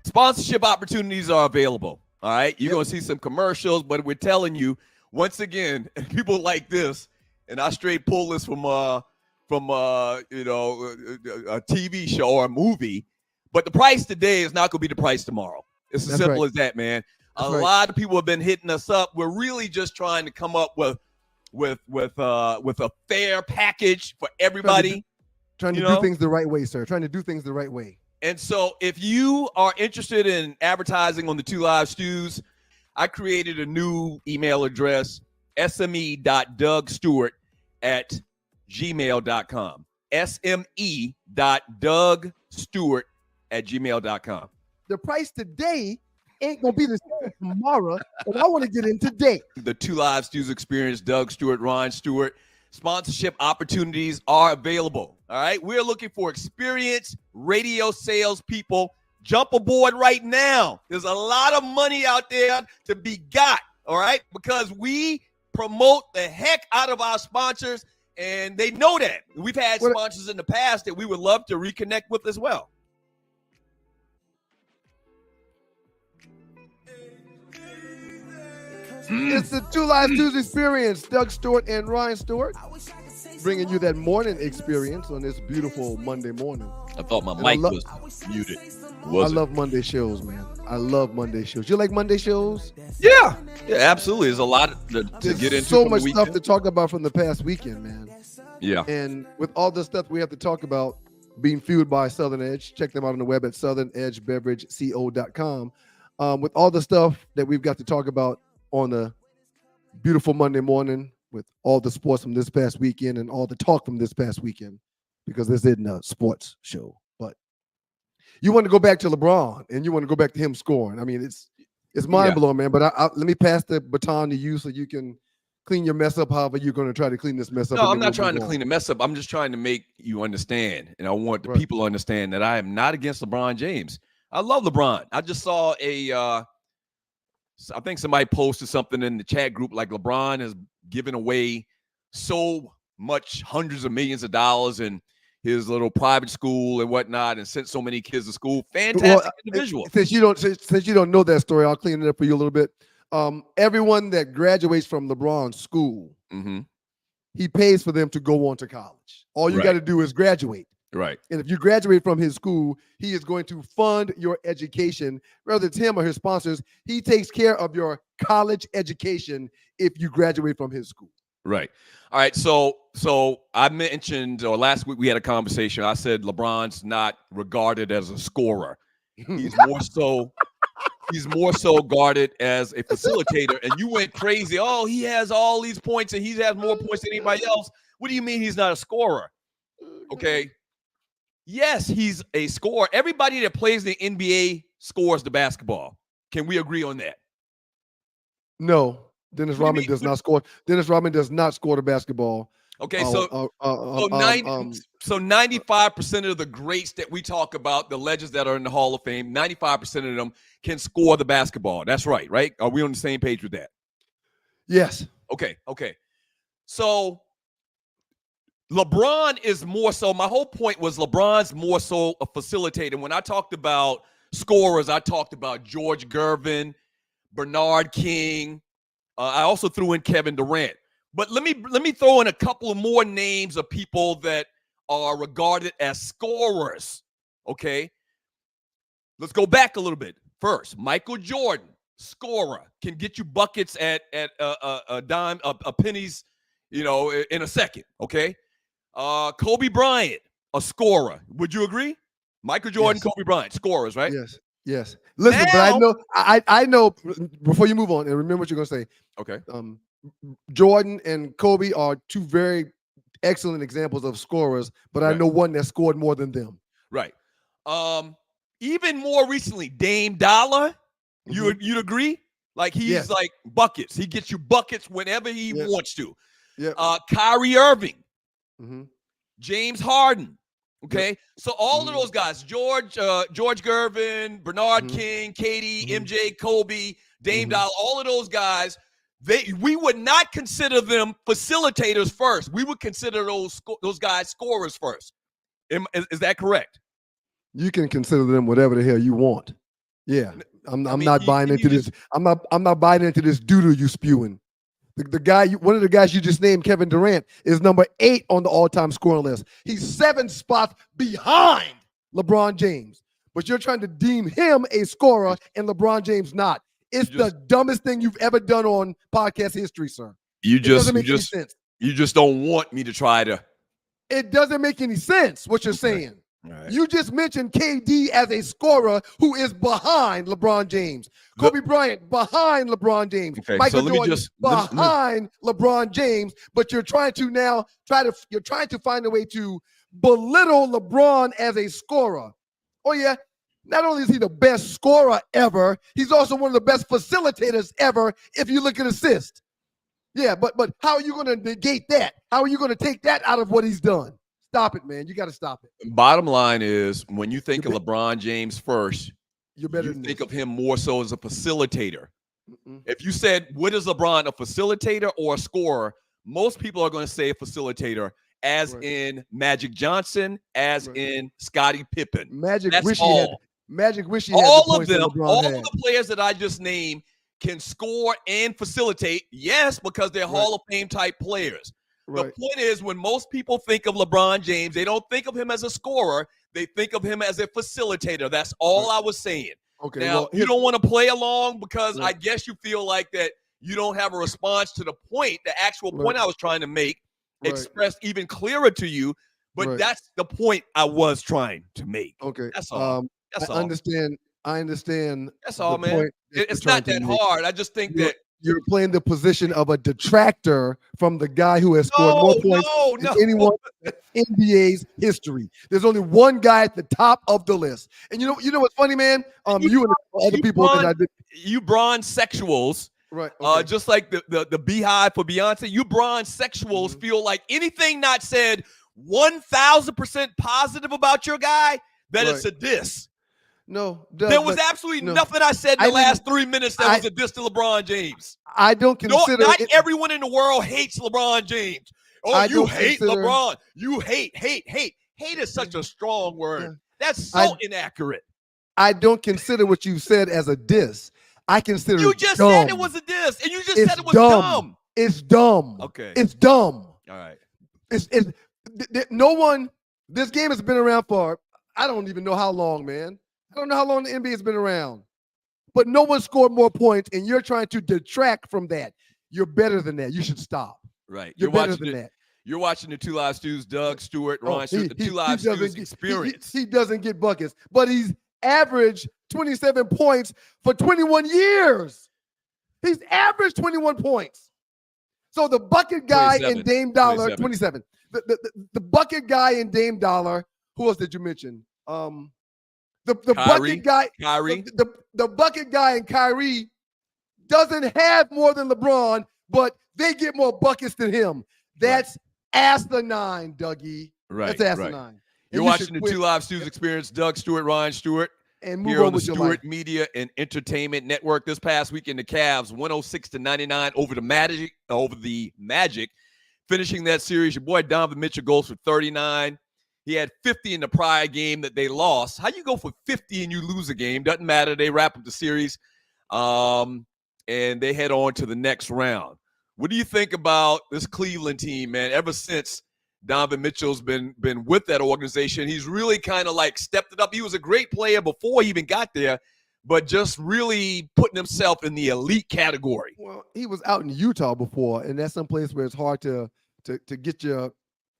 Sponsorship opportunities are available. All right. You're going to see some commercials, but we're telling you once again, and people like this, and I straight pull this from a TV show or a movie, but the price today is not going to be the price tomorrow. It's as simple as that, man. A lot of people have been hitting us up. We're really just trying to come up with a fair package for everybody. Trying to do things the right way, sir. Trying to do things the right way. And so if you are interested in advertising on the Two Live Stews, I created a new email address, sme.dougstewart@gmail.com. sme.dougstewart@gmail.com. The price today ain't going to be the same tomorrow, but I want to get in today. The Two Live Stews Experience, Doug Stewart, Ron Stewart. Sponsorship opportunities are available. All right. We're looking for experienced radio sales people. Jump aboard right now. There's a lot of money out there to be got. All right. Because we promote the heck out of our sponsors, and they know that. We've had sponsors in the past that we would love to reconnect with as well. It's the Two Live Stews experience. Doug Stewart and Ryan Stewart bringing you that morning experience on this beautiful Monday morning. I thought my mic was muted. I love Monday shows, man. I love Monday shows. You like Monday shows? Yeah, absolutely. There's a lot to get into. So much stuff to talk about from the past weekend, man. Yeah. And with all the stuff we have to talk about being fueled by Southern Edge, check them out on the web at southernedgebeverageco.com. With all the stuff that we've got to talk about on a beautiful Monday morning, with all the sports from this past weekend and all the talk from this past weekend, because this isn't a sports show. But you want to go back to LeBron and you want to go back to him scoring. I mean, it's mind blowing, man. But let me pass the baton to you so you can clean your mess up. However, you're going to try to clean this mess up. No, I'm not trying to clean the mess up. I'm just trying to make you understand, and I want the people to understand that I am not against LeBron James. I love LeBron. I just saw I think somebody posted something in the chat group like LeBron has given away so much, hundreds of millions of dollars in his little private school and whatnot, and sent so many kids to school. Fantastic individual. Since you don't know that story, I'll clean it up for you a little bit. Everyone that graduates from LeBron's school, he pays for them to go on to college. All you got to do is graduate. Right. And if you graduate from his school, he is going to fund your education, whether it's him or his sponsors. He takes care of your college education if you graduate from his school. Right. All right. So I mentioned, or last week we had a conversation. I said LeBron's not regarded as a scorer. He's more so guarded as a facilitator. And you went crazy. Oh, he has all these points and he has more points than anybody else. What do you mean he's not a scorer? Okay. Yes, he's a scorer. Everybody that plays the NBA scores the basketball. Can we agree on that? No, Dennis Rodman does not score. Dennis Rodman does not score the basketball. Okay, so 95% of the greats that we talk about, the legends that are in the Hall of Fame, 95% of them can score the basketball. That's right? Are we on the same page with that? Yes. Okay. So LeBron is more so, my whole point was LeBron's more so a facilitator. When I talked about scorers, I talked about George Gervin, Bernard King. I also threw in Kevin Durant. But let me throw in a couple of more names of people that are regarded as scorers, okay? Let's go back a little bit. First, Michael Jordan, scorer, can get you buckets at a dime, a pennies, in a second, okay? Kobe Bryant, a scorer. Would you agree? Michael Jordan, yes. Kobe Bryant, scorers, right? Yes. Listen, but I know. Before you move on, and remember what you're gonna say. Okay. Jordan and Kobe are two very excellent examples of scorers, but I know one that scored more than them. Right. Even more recently, Dame Dollar. You'd agree? Like he's like buckets. He gets you buckets whenever he wants to. Yeah. Kyrie Irving. James Harden. Okay. So all of those guys, George Gervin, Bernard King, Katie, MJ, Kobe, Dame Dollar, all of those guys, we would not consider them facilitators first. We would consider those guys scorers first. Is that correct? You can consider them whatever the hell you want. Yeah. I'm not buying into this. I'm not buying into this doodle you spewing. The guy, one of the guys you just named, Kevin Durant, is number 8 on the all-time scoring list. He's 7 spots behind LeBron James. But you're trying to deem him a scorer and LeBron James not. It's the dumbest thing you've ever done on podcast history, sir. You just don't want me to try to. It doesn't make any sense what you're saying. Right. You just mentioned KD as a scorer who is behind LeBron James. Kobe Bryant behind LeBron James. Okay, Michael so Jordan behind LeBron James. But you're trying to now you're trying to find a way to belittle LeBron as a scorer. Oh yeah, not only is he the best scorer ever, he's also one of the best facilitators ever. If you look at assists, yeah. But how are you going to negate that? How are you going to take that out of what he's done? Stop it, man. You got to stop it. Bottom line is, when you think of LeBron James first, you think of him more so as a facilitator. If you said, what is LeBron, a facilitator or a scorer? Most people are going to say a facilitator, as in Magic Johnson, as in Scottie Pippen. Magic That's wish all. he had. Magic wish he all had of them, all of the players that I just named can score and facilitate. Yes, because they're Hall of Fame type players. The point is, when most people think of LeBron James, they don't think of him as a scorer. They think of him as a facilitator. That's all I was saying. Okay. Now, Well, you don't want to play along because I guess you feel like that you don't have a response to the point, the actual point I was trying to make, expressed even clearer to you. But that's the point I was trying to make. Okay. That's all. That's all. I understand. That's all, man. It's not that hard. I just think that you're playing the position of a detractor from the guy who has scored more points than anyone in NBA's history. There's only one guy at the top of the list. And you know what's funny, man? You and other people that I did. You bronze sexuals. Right. Okay. Just like the beehive for Beyonce, you bronze sexuals feel like anything not said 1,000% positive about your guy, that it's a diss. No, there was absolutely nothing I said in the last 3 minutes that was a diss to LeBron James. I don't consider not everyone in the world hates LeBron James. Oh, you hate LeBron. You hate. Hate is such a strong word. Yeah. That's so inaccurate. I don't consider what you said as a diss. I consider you just dumb. said it was a diss, and you just said it was dumb. It's dumb. Okay. It's dumb. All right. No one. This game has been around for I don't even know how long, man. I don't know how long the NBA has been around, but no one scored more points, and you're trying to detract from that. You're better than that. You should stop. Right. You're better than that. You're watching the Two Live Stews, Doug Stewart, Ryan Stewart, the Two Live Stews experience. He doesn't get buckets, but he's averaged 27 points for 21 years. He's averaged 21 points. So the bucket guy in Dame Dollar, 27. The bucket guy in Dame Dollar, who else did you mention? The bucket guy, Kyrie. The bucket guy and Kyrie doesn't have more than LeBron, but they get more buckets than him. That's asinine, Dougie. Right. That's asinine. You're watching the Two Live Stews experience. Doug Stewart, Ryan Stewart. And move here on on the with your Stewart life. Media and Entertainment Network. This past weekend, the Cavs 106-99 over the Magic. Finishing that series, your boy Darvin Mitchell goes for 39. He had 50 in the prior game that they lost. How you go for 50 and you lose a game? Doesn't matter. They wrap up the series, and they head on to the next round. What do you think about this Cleveland team, man? Ever since Darvin Mitchell's been with that organization, he's really kind of like stepped it up. He was a great player before he even got there, but just really putting himself in the elite category. Well, he was out in Utah before, and that's some place where it's hard to get your.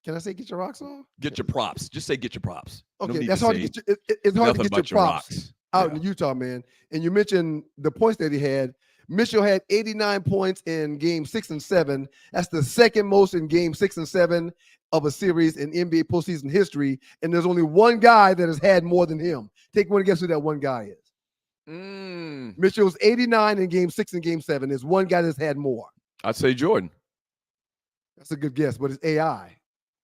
Can I say get your rocks off? Get your props. Just say get your props. Okay, that's hard to get your, it's hard to get your props out in Utah, man. And you mentioned the points that he had. Mitchell had 89 points in game 6 and 7. That's the second most in game 6 and 7 of a series in NBA postseason history. And there's only one guy that has had more than him. Take one guess who that one guy is. Mitchell's 89 in game 6 and game 7. There's one guy that's had more. I'd say Jordan. That's a good guess, but it's AI.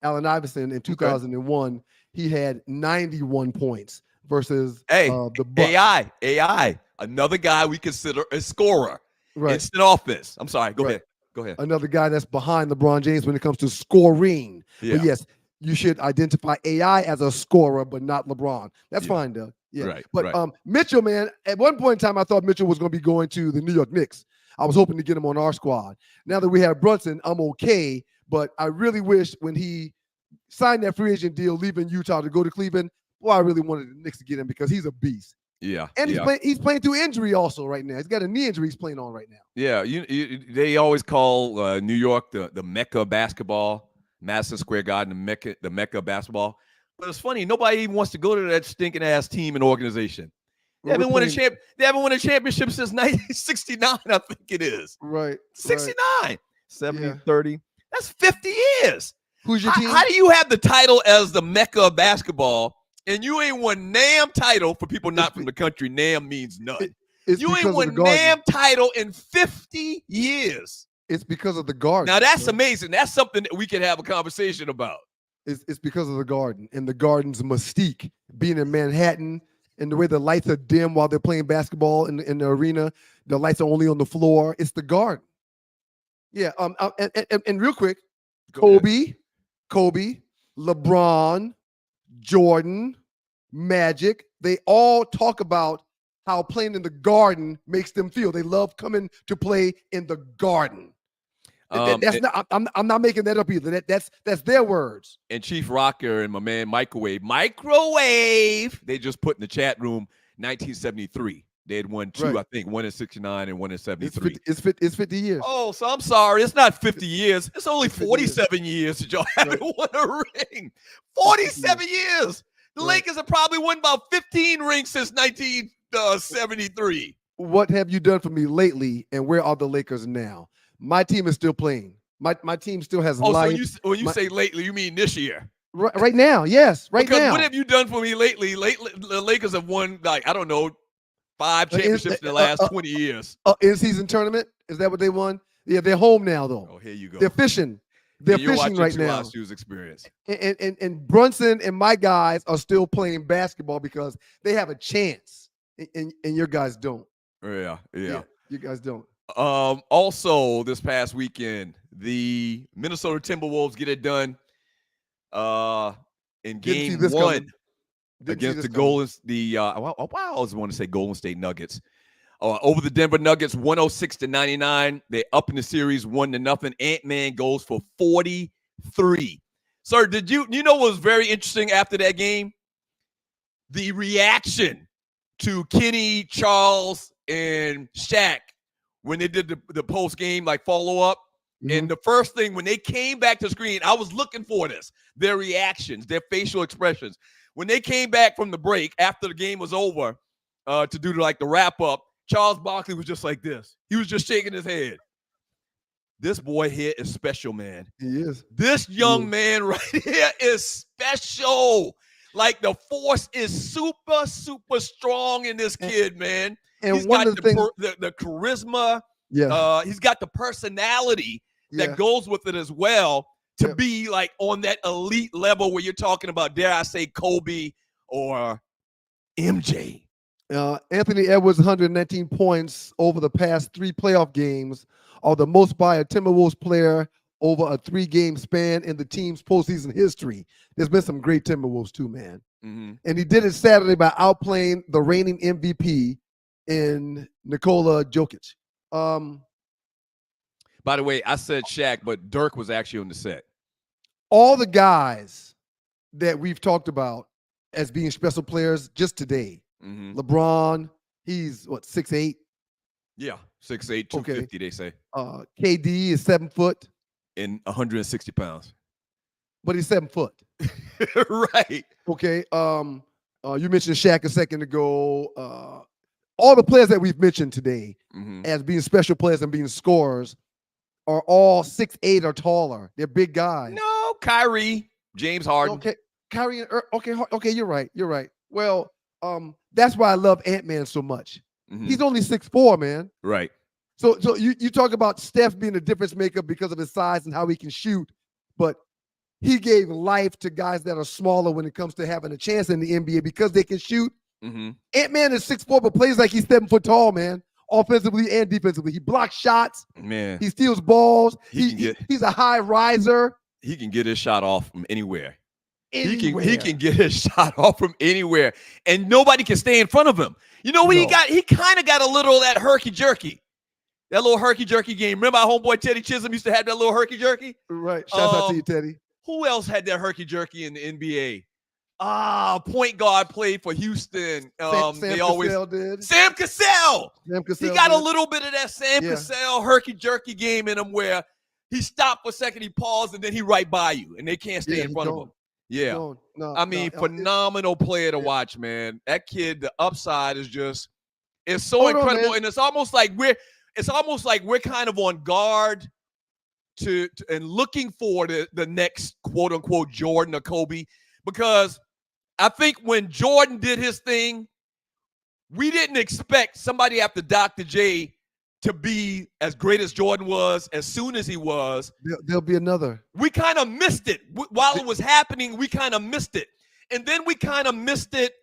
Allen Iverson in 2001, he had 91 points versus the Bucks. AI, another guy we consider a scorer. Right. Instant offense. I'm sorry. Go ahead. Another guy that's behind LeBron James when it comes to scoring. Yeah. But yes, you should identify AI as a scorer, but not LeBron. That's fine, Doug. Yeah. Right. But Mitchell, man, at one point in time, I thought Mitchell was going to be going to the New York Knicks. I was hoping to get him on our squad. Now that we have Brunson, I'm okay. But I really wish when he signed that free agent deal, leaving Utah to go to Cleveland, I really wanted the Knicks to get him because he's a beast. Yeah. And he's playing through injury also right now. He's got a knee injury he's playing on right now. Yeah. They always call New York the Mecca of basketball, Madison Square Garden, the Mecca of basketball. But it's funny, nobody even wants to go to that stinking ass team and organization. They haven't won a championship since 1969, I think it is. Right. 69, 70, 30. That's 50 years. Who's your team? How do you have the title as the Mecca of basketball and you ain't won NAM title? For people not from the country, NAM means none. You ain't won NAM title in 50 years. It's because of the Garden. Now, that's amazing. That's something that we can have a conversation about. It's because of the Garden and the Garden's mystique, being in Manhattan and the way the lights are dim while they're playing basketball in the arena. The lights are only on the floor. It's the Garden. Yeah. And real quick, Kobe, LeBron, Jordan, Magic, they all talk about how playing in the Garden makes them feel. They love coming to play in the Garden. I'm not making that up either. That's their words. And Chief Rocker and my man Microwave, they just put in the chat room 1973. They had won two, Right. I think, one in 69 and one in 73. It's 50 years. Oh, so I'm sorry. It's not 50 years. It's only 50 47 years that y'all haven't won a ring. 47 years. The Right. Lakers have probably won about 15 rings since 1973. What have you done for me lately, and where are the Lakers now? My team is still playing. My team still has life. So when you say lately, you mean this year? Right now, yes, because now. What have you done for me lately? Lately, the Lakers have won, like, I don't know, 5 championships in the last 20 years. In-season tournament? Is that what they won? Yeah, they're home now, though. Oh, here you go. They're fishing. They're fishing right now. Shoes experience. And Brunson and my guys are still playing basketball because they have a chance, and your guys don't. Yeah. You guys don't. Also, this past weekend, the Minnesota Timberwolves get it done in game 1 against the Golden State Nuggets. Over the Denver Nuggets, 106-99. They're up in the series 1-0. Ant-Man goes for 43. Sir, did you know what was very interesting after that game? The reaction to Kenny, Charles, and Shaq when they did the post-game, like, follow-up. Mm-hmm. And the first thing, when they came back to the screen, I was looking for this. Their reactions, their facial expressions. When they came back from the break after the game was over to do, like, the wrap-up, Charles Barkley was just like this. He was just shaking his head. This boy here is special, man. He is. This young man right here is special. Like, the force is super, super strong in this kid, man. And he's one got of the things, the charisma. Yeah. He's got the personality that goes with it as well to be, like, on that elite level where you're talking about, dare I say, Kobe or MJ. Anthony Edwards' 119 points over the past 3 playoff games are the most by a Timberwolves player over a 3-game span in the team's postseason history. There's been some great Timberwolves too, man. Mm-hmm. And he did it Saturday by outplaying the reigning MVP in Nikola Jokic. By the way, I said Shaq, but Dirk was actually on the set. All the guys that we've talked about as being special players just today. Mm-hmm. LeBron, he's what, 6'8"? Yeah, 6'8", 250, they say. KD is 7 foot. And 160 pounds. But he's 7 foot. Right. Okay. You mentioned Shaq a second ago. All the players that we've mentioned today as being special players and being scorers are all 6'8" or taller. They're big guys. No, Kyrie, James Harden. Okay, Kyrie. Okay, you're right. Well, that's why I love Ant-Man so much. Mm-hmm. He's only 6'4", man. Right. So you talk about Steph being a difference maker because of his size and how he can shoot, but he gave life to guys that are smaller when it comes to having a chance in the NBA because they can shoot. Mm-hmm. Ant-Man is 6'4", but plays like he's 7 foot tall, man. Offensively and defensively. He blocks shots. Man. He steals balls. He's a high riser. He can get his shot off from anywhere. Anywhere. He can get his shot off from anywhere. And nobody can stay in front of him. You know what he got? He kind of got a little of that herky-jerky. That little herky-jerky game. Remember our homeboy Teddy Chisholm used to have that little herky-jerky? Right. Shout out to you, Teddy. Who else had that herky-jerky in the NBA? Point guard played for Houston. Sam Cassell did. Sam Cassell. He got a little bit of that Sam Yeah. Cassell herky-jerky game in him where he stopped for a second, he paused, and then he right by you, and they can't stay in front of him. Yeah. Phenomenal player to watch, man. That kid, the upside is just, it's so incredible. And it's almost like we're kind of on guard to and looking for the next quote unquote Jordan or Kobe, because I think when Jordan did his thing, we didn't expect somebody after Dr. J to be as great as Jordan was as soon as he was. There'll be another. We kind of missed it. While it was happening, we kind of missed it. And then we kind of missed it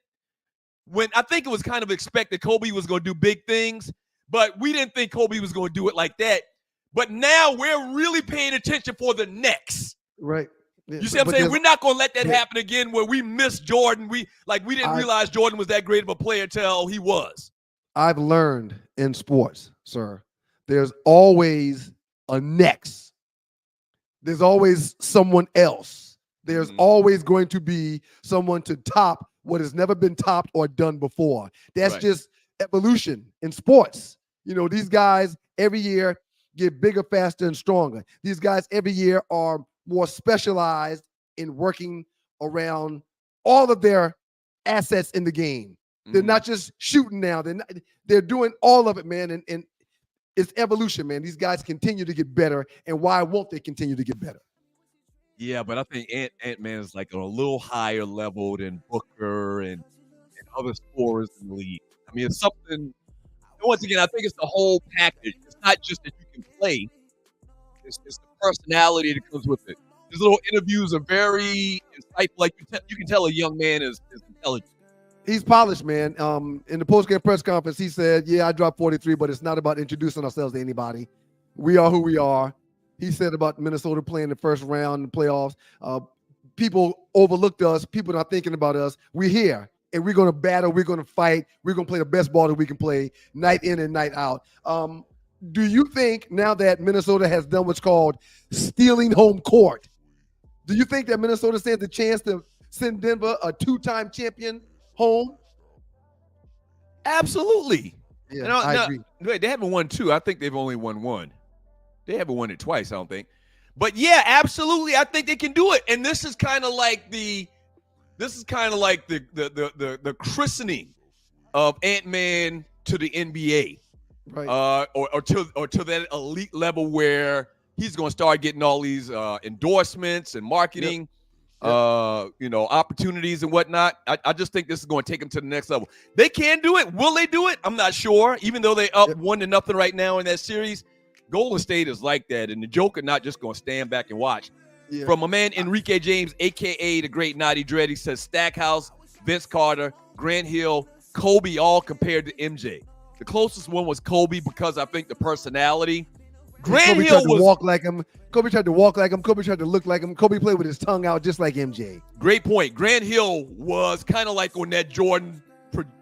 when I think it was kind of expected Kobe was going to do big things, but we didn't think Kobe was going to do it like that. But now we're really paying attention for the next. Right. Yeah, you see what I'm saying? We're not going to let that happen again where we miss Jordan. We didn't realize Jordan was that great of a player till he was. I've learned in sports, sir, there's always a next. There's always someone else. There's always going to be someone to top what has never been topped or done before. That's just evolution in sports. You know, these guys every year get bigger, faster, and stronger. These guys every year are more specialized in working around all of their assets in the game. They're not just shooting now. They're doing all of it, man. And it's evolution, man. These guys continue to get better. And why won't they continue to get better? Yeah, but I think Ant-Man is like on a little higher level than Booker and other scorers in the league. I mean, it's something. And once again, I think it's the whole package. It's not just that you can play. It's the personality that comes with it. His little interviews are very insightful. Like you can tell a young man is intelligent. He's polished, man. In the post-game press conference, he said, yeah, I dropped 43, but it's not about introducing ourselves to anybody. We are who we are. He said about Minnesota playing the first round in the playoffs. People overlooked us. People not thinking about us. We're here, and we're going to battle. We're going to fight. We're going to play the best ball that we can play night in and night out. Do you think now that Minnesota has done what's called stealing home court, do you think that Minnesota stands a chance to send Denver, a two-time champion, home? Absolutely. Yeah, I agree. Wait, they haven't won two. I think they've only won one. They haven't won it twice, I don't think. But yeah, absolutely. I think they can do it. And this is kind of like the christening of Ant-Man to the NBA. Right. Or to that elite level where he's going to start getting all these endorsements and marketing. Yep. Opportunities and whatnot. I just think this is going to take them to the next level. They can do it. Will they do it? I'm not sure. Even though they up 1-0 right now in that series, Golden State is like that, and the Joker not just going to stand back and watch. Yeah. From a man, Enrique James, a.k.a. the great Naughty Dread, he says Stackhouse, Vince Carter, Grant Hill, Kobe all compared to MJ. The closest one was Kobe because I think the personality. Grant Kobe Hill tried to walk like him. Kobe tried to walk like him. Kobe tried to look like him. Kobe played with his tongue out just like MJ. Great point. Grant Hill was kind of like on that Jordan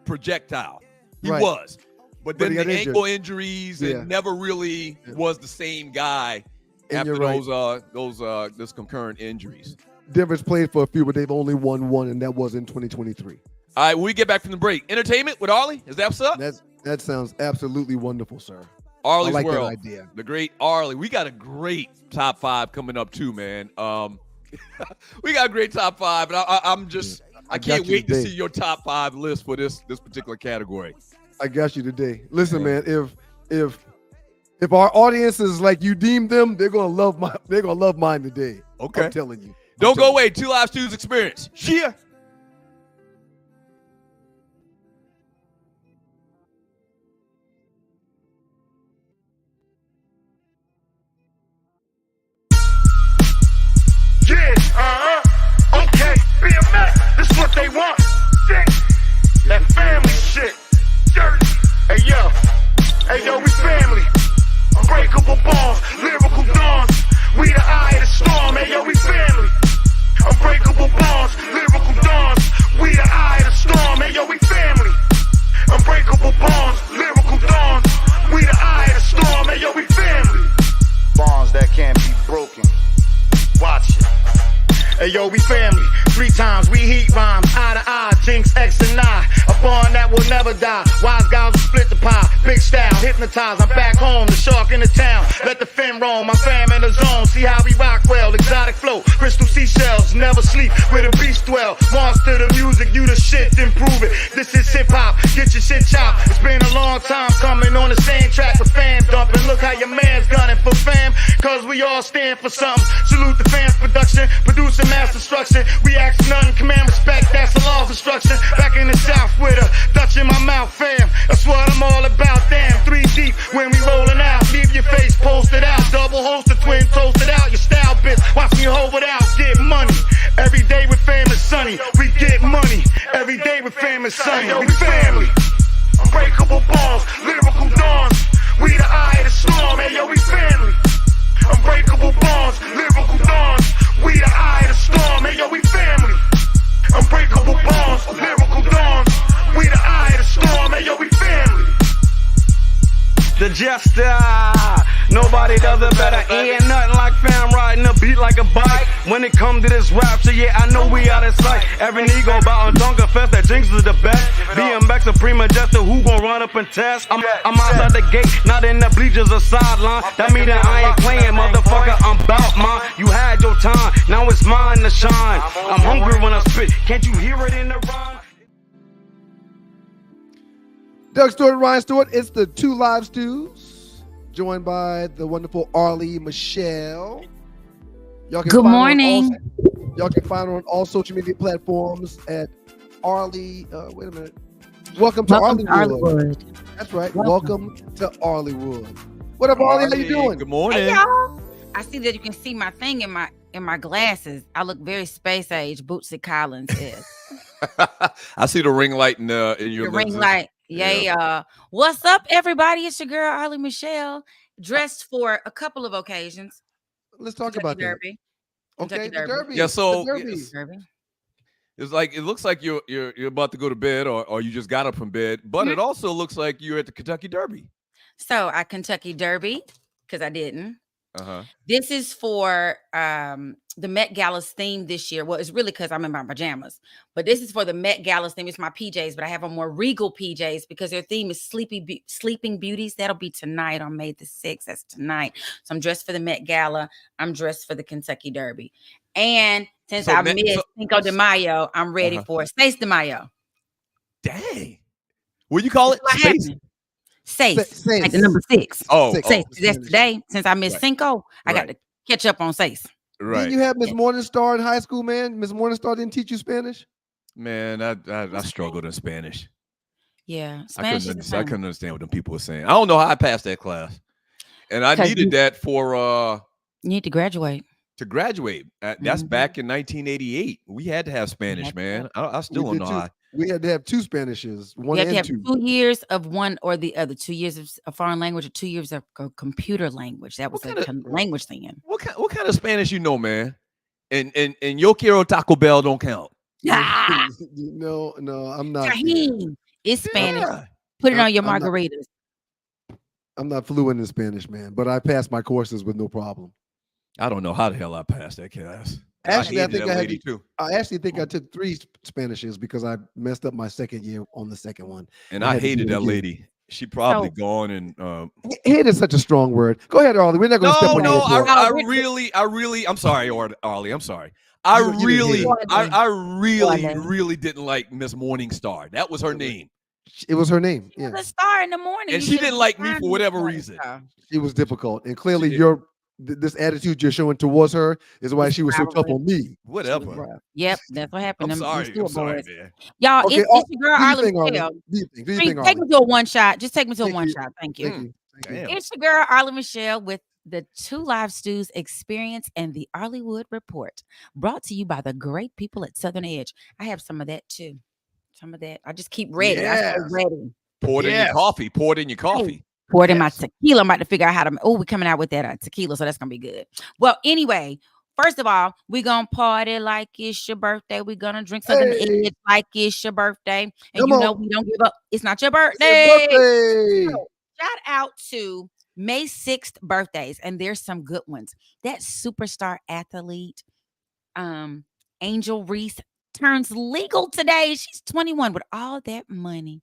projectile. He was. But then the ankle injuries and never really was the same guy after those concurrent injuries. Denver's played for a few, but they've only won one, and that was in 2023. All right, when we get back from the break, entertainment with Arlie? Is that what's up? That sounds absolutely wonderful, sir. Arlie's I like World, that idea. The great Arlie. We got a great top 5 coming up too, man. We got a great top 5, and I can't wait to see your top 5 list for this particular category. I got you today. Listen, man, if our audience is like you deem them, they're gonna love mine today. Okay. I'm telling you. Don't go away. 2 Live Stews experience. Cheer. Okay, BMX, this is what they want. That family shit. Hey yo, we family. Unbreakable bonds, lyrical dawns. We the eye of the storm. Hey yo, we family. Unbreakable bonds, lyrical dawns. We the eye of the storm. Hey yo, we family. Unbreakable bonds, lyrical dawns. We the eye of the storm. Hey yo, we family. Bonds that can't be broken. Watch it. Hey yo, we family. 3 times we heat rhymes, eye to eye, Jinx, X and I. A bond that will never die. Wise guys will split the pie. Big style, hypnotize. I'm back home, the shark in the town. Let the fin roam, my fam in the zone. See how we rock well, exotic flow. Crystal seashells, never sleep where the beast dwell. Monster the music, you the shit, then prove it. This is hip hop, get your shit chopped. It's been a long time coming on the same track with fan dumping. Look how your man's gunning for fam, cause we all stand for something. Salute the fans production, producing mass destruction. We ask nothing, command respect, that's the law of instruction. Back in the south with a Dutch in my mouth, fam. That's what I'm all about, damn. 3 deep when we rolling out. Leave your face posted out. Double holster, twin toasted out. Your style bitch, watch me hold it out. Get money. Every day with fam is sunny. We get money. Every day with fam is sunny. We family. Unbreakable balls, lyrical dawns. We the eye of the storm. Hey yo, we family. Unbreakable bonds, lyrical dawns. We the eye of the storm. Hey yo, we family. Unbreakable bonds, lyrical Jester. Nobody does it better. Ain't nothing like fam riding a beat like a bike. When it comes to this rap, so yeah, I know we out of sight. Every nigga about on Donka Fest that Jinx is the best. BMX Suprema Jester, who gon' run up and test? I'm outside the gate, not in the bleachers or sideline. That mean that I ain't playing, motherfucker, I'm bout mine. You had your time, now it's mine to shine. I'm hungry when I spit, can't you hear it in the rhyme? Doug Stewart, Ryan Stewart. It's the Two Live Stews, joined by the wonderful Arlie Michelle. Y'all can Good find morning. Y'all can find her on all social media platforms at Arlie. Wait a minute. Welcome to Arleywood. That's right. Welcome to Arleywood. What up, Arlie? How you doing? Good morning. Hey, y'all. I see that you can see my thing in my glasses. I look very space age. Bootsy Collins is. I see the ring light in your ring lenses. light. Yeah. What's up, everybody? It's your girl Arlie Michelle, dressed for a couple of occasions. Let's talk Kentucky about Derby. that. Okay, the Derby. Yeah, so the Derby. Derby. it's like it looks like you're about to go to bed or you just got up from bed, but it also looks like you're at the Kentucky Derby. So I Kentucky Derby because I didn't. Uh-huh. This is for the Met Gala's theme this year. Well, it's really because I'm in my pajamas, but this is for the Met Gala's theme. It's my PJs, but I have on more regal PJs because their theme is Sleeping Beauties. That'll be tonight on May the 6th. That's tonight. So I'm dressed for the Met Gala. I'm dressed for the Kentucky Derby. And since I missed Cinco de Mayo, I'm ready for Seis de Mayo. Dang. What do you call it? Space? Seis, like the number 6. Oh, Seis. That's today. Since I missed Cinco, I got to catch up on Seis. Right. Didn't you have Miss Morningstar in high school, man? Miss Morningstar didn't teach you Spanish? Man, I struggled in Spanish. Yeah. I couldn't understand what them people were saying. I don't know how I passed that class. And I needed that for you need to graduate. To graduate. That's back in 1988. We had to have Spanish, man. I still don't know how. We had to have 2 Spanishes. You have to have 2 years of one or the other. 2 years of a foreign language or 2 years of a computer language. That was a language thing. What kind of Spanish you know, man? And Yo Quiero Taco Bell don't count. No, I'm not. Tahini is Spanish. Yeah. Put it on your margaritas. I'm not fluent in Spanish, man, but I passed my courses with no problem. I don't know how the hell I passed that class. Actually, I actually think I took 3 Spanishes because I messed up my second year on the second one. And I hated that lady. She probably gone and hate is such a strong word. Go ahead, Arlie. We're not going to step on I really I'm sorry, Arlie. I'm sorry. I really didn't like Miss Morningstar. That was her name. It was her name. Yeah. The star in the morning. And she didn't like me for whatever reason. She was difficult. And clearly this attitude you're showing towards her is why she was so tough on me. Whatever. Yep, that's what happened. I'm sorry, man. Y'all, okay, it's your girl Arlie Michelle. Take me to a one shot. Just take me to a one shot. Thank you. It's your girl Arlie Michelle with the Two Live Stews Experience and the Arleywood Report, brought to you by the great people at Southern Edge. I have some of that too. Some of that. I just keep ready. I stay ready. Pour it in your coffee. Pour it in your coffee. Pour it in my tequila. I'm about to figure out how to. Oh, we're coming out with that tequila, so that's gonna be good. Well, anyway, first of all, we're gonna party like it's your birthday. We're gonna drink Southern Edge like it's your birthday, and we don't give up. It's not your birthday. So, shout out to May 6th birthdays, and there's some good ones. That superstar athlete, Angel Reese, turns legal today. She's 21 with all that money.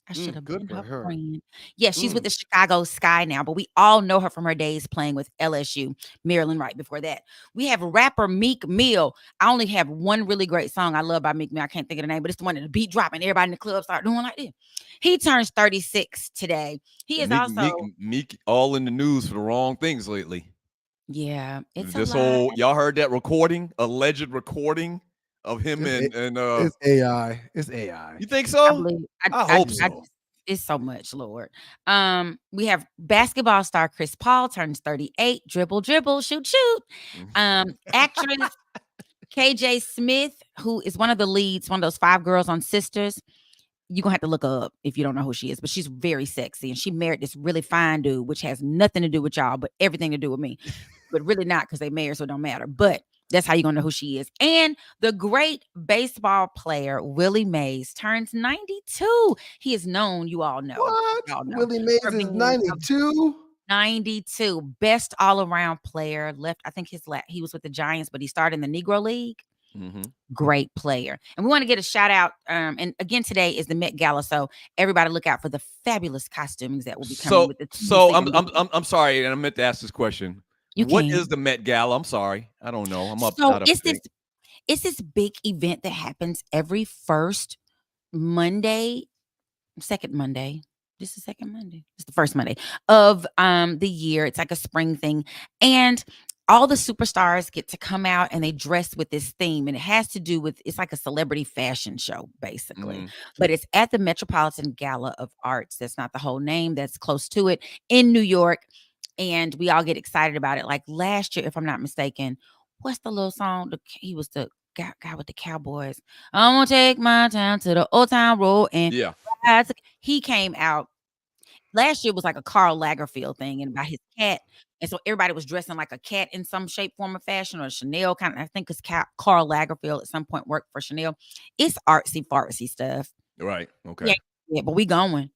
I should have been her friend. Yeah, she's with the Chicago Sky now, but we all know her from her days playing with LSU, Maryland right before that. We have rapper Meek Mill. I only have one really great song I love by Meek Mill. I can't think of the name, but it's the one that the beat dropping. Everybody in the club start doing like this. He turns 36 today. He is Meek all in the news for the wrong things lately. Yeah, it's this whole y'all heard that alleged recording of him and it's AI. It's AI. You think so? I hope so. It's so much, Lord. We have basketball star Chris Paul turns 38. Dribble, shoot. Actress KJ Smith, who is one of the leads, one of those 5 girls on Sisters. You're gonna have to look her up if you don't know who she is, but she's very sexy, and she married this really fine dude, which has nothing to do with y'all, but everything to do with me. But really not, because they married, so it don't matter. But that's how you're gonna know who she is. And the great baseball player Willie Mays turns 92. He is known, you all know. What? Y'all know. Willie Mays is 92? 92, best all-around player. Left, I think he was with the Giants, but he started in the Negro League. Mm-hmm. Great player. And we want to get a shout out. And again, today is the Met Gala, so everybody look out for the fabulous costumings that will be coming with the. So I'm sorry, and I meant to ask this question. What is can. the Met Gala? I'm sorry, I don't know. I'm up. So Not up to date. it's this big event that happens every first Monday, second Monday. This is the second Monday. It's the first Monday of the year. It's like a spring thing, and all the superstars get to come out and they dress with this theme, and it has to do with, it's like a celebrity fashion show basically, but it's at the Metropolitan Gala of Arts. That's not the whole name. That's close to it in New York, and we all get excited about it. Like last year, if I'm not mistaken, what's the little song? He was the guy with the Cowboys. I'm gonna take my time to the Old Town Road, and he came out. Last year was like a Karl Lagerfeld thing and about his cat. And so everybody was dressing like a cat in some shape, form, or fashion, or Chanel kind of. I think it's Karl Lagerfeld at some point worked for Chanel. It's artsy fartsy stuff. Right. Okay. Yeah, but we going.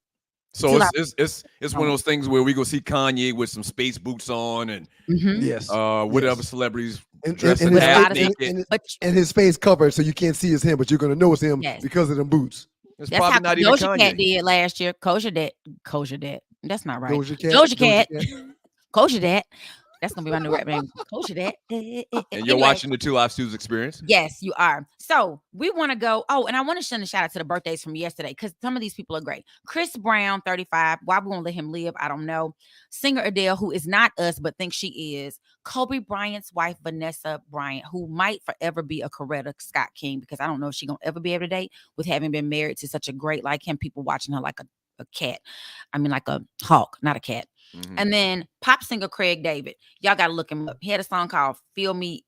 So it's one of those things where we go see Kanye with some space boots on and Yes. whatever celebrities and dressing half naked. And his face covered, so you can't see it's him, but you're gonna know it's him because of them boots. It's That's probably how not even Doja Kanye. Cat did last year. Kosher Dat. That's not right. Doja Cat. Kosher Dat. That's gonna be my new rap name. Kosher Dat. And you're Anyway, watching the Two Live Stews experience? Yes, you are. So we want to go. Oh, and I want to send a shout out to the birthdays from yesterday because some of these people are great. Chris Brown, 35. Why we won't let him live, I don't know. Singer Adele, who is not us but thinks she is. Kobe Bryant's wife, Vanessa Bryant, who might forever be a Coretta Scott King, because I don't know if she's gonna ever be able to date with having been married to such a great like him. People watching her like a cat. I mean, like a hawk, not a cat. And then pop singer Craig David. Y'all got to look him up. He had a song called Feel Me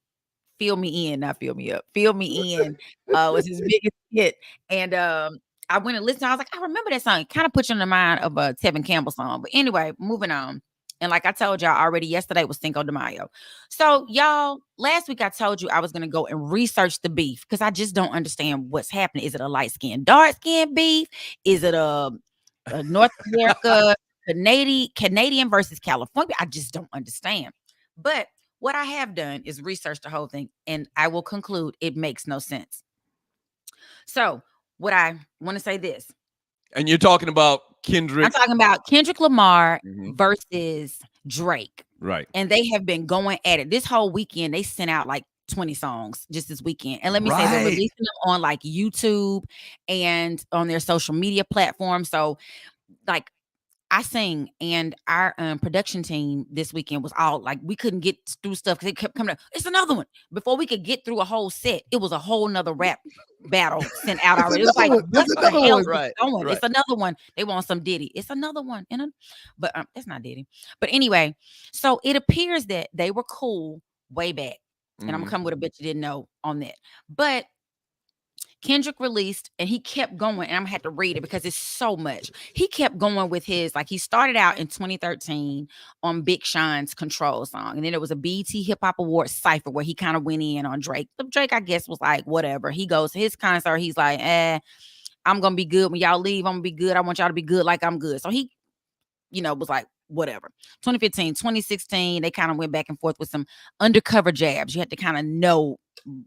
In, not Feel Me Up. Feel Me In was his biggest hit. And I went and listened. I was like, I remember that song. It kind of puts you in the mind of a Tevin Campbell song. But anyway, moving on. And like I told y'all already, yesterday was Cinco de Mayo. So y'all, last week I told you I was going to go and research the beef because I just don't understand what's happening. Is it a light-skinned, dark-skinned beef? Is it a North America, Canadian versus California? I just don't understand. But what I have done is research the whole thing, and I will conclude it makes no sense. So what I want to say this. And you're talking about Kendrick. I'm talking about Kendrick Lamar versus Drake. Right. And they have been going at it. This whole weekend, they sent out like 20 songs just this weekend. And let me say, they're releasing them on like YouTube and on their social media platforms. So like I sing, and our production team this weekend was all like, we couldn't get through stuff because it kept coming up. It's another one. Before we could get through a whole set, it was a whole nother rap battle sent out already. It was like, what the hell is going? It's another one. They want some Diddy. It's another one. But it's not Diddy. But anyway, so it appears that they were cool way back. And I'm going to come with a bet you didn't know on that. But Kendrick released, and he kept going, and I'm gonna have to read it because it's so much. He kept going with his, like, he started out in 2013 on Big Sean's Control song, and then there was a BET Hip Hop Awards cypher where he kind of went in on Drake. But Drake, I guess, was like, whatever. He goes to his concert, he's like, I'm gonna be good when y'all leave. I'm gonna be good. I want y'all to be good like I'm good. So he, was like, whatever. 2015, 2016, they kind of went back and forth with some undercover jabs. You had to kind of know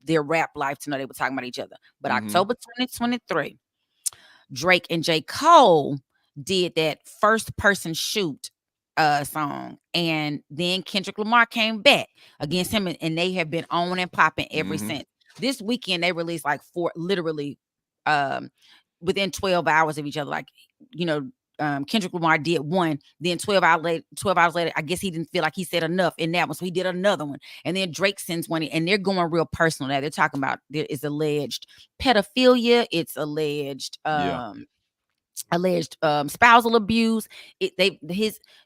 their rap life to know they were talking about each other. But October 2023, Drake and J. Cole did that first person shoot song. And then Kendrick Lamar came back against him, and they have been on and popping ever since. This weekend, they released like 4, literally within 12 hours of each other. Like, Kendrick Lamar did one, then 12 hours later, I guess he didn't feel like he said enough in that one, so he did another one. And then Drake sends one, and they're going real personal now. They're talking about there is alleged pedophilia, it's alleged spousal abuse.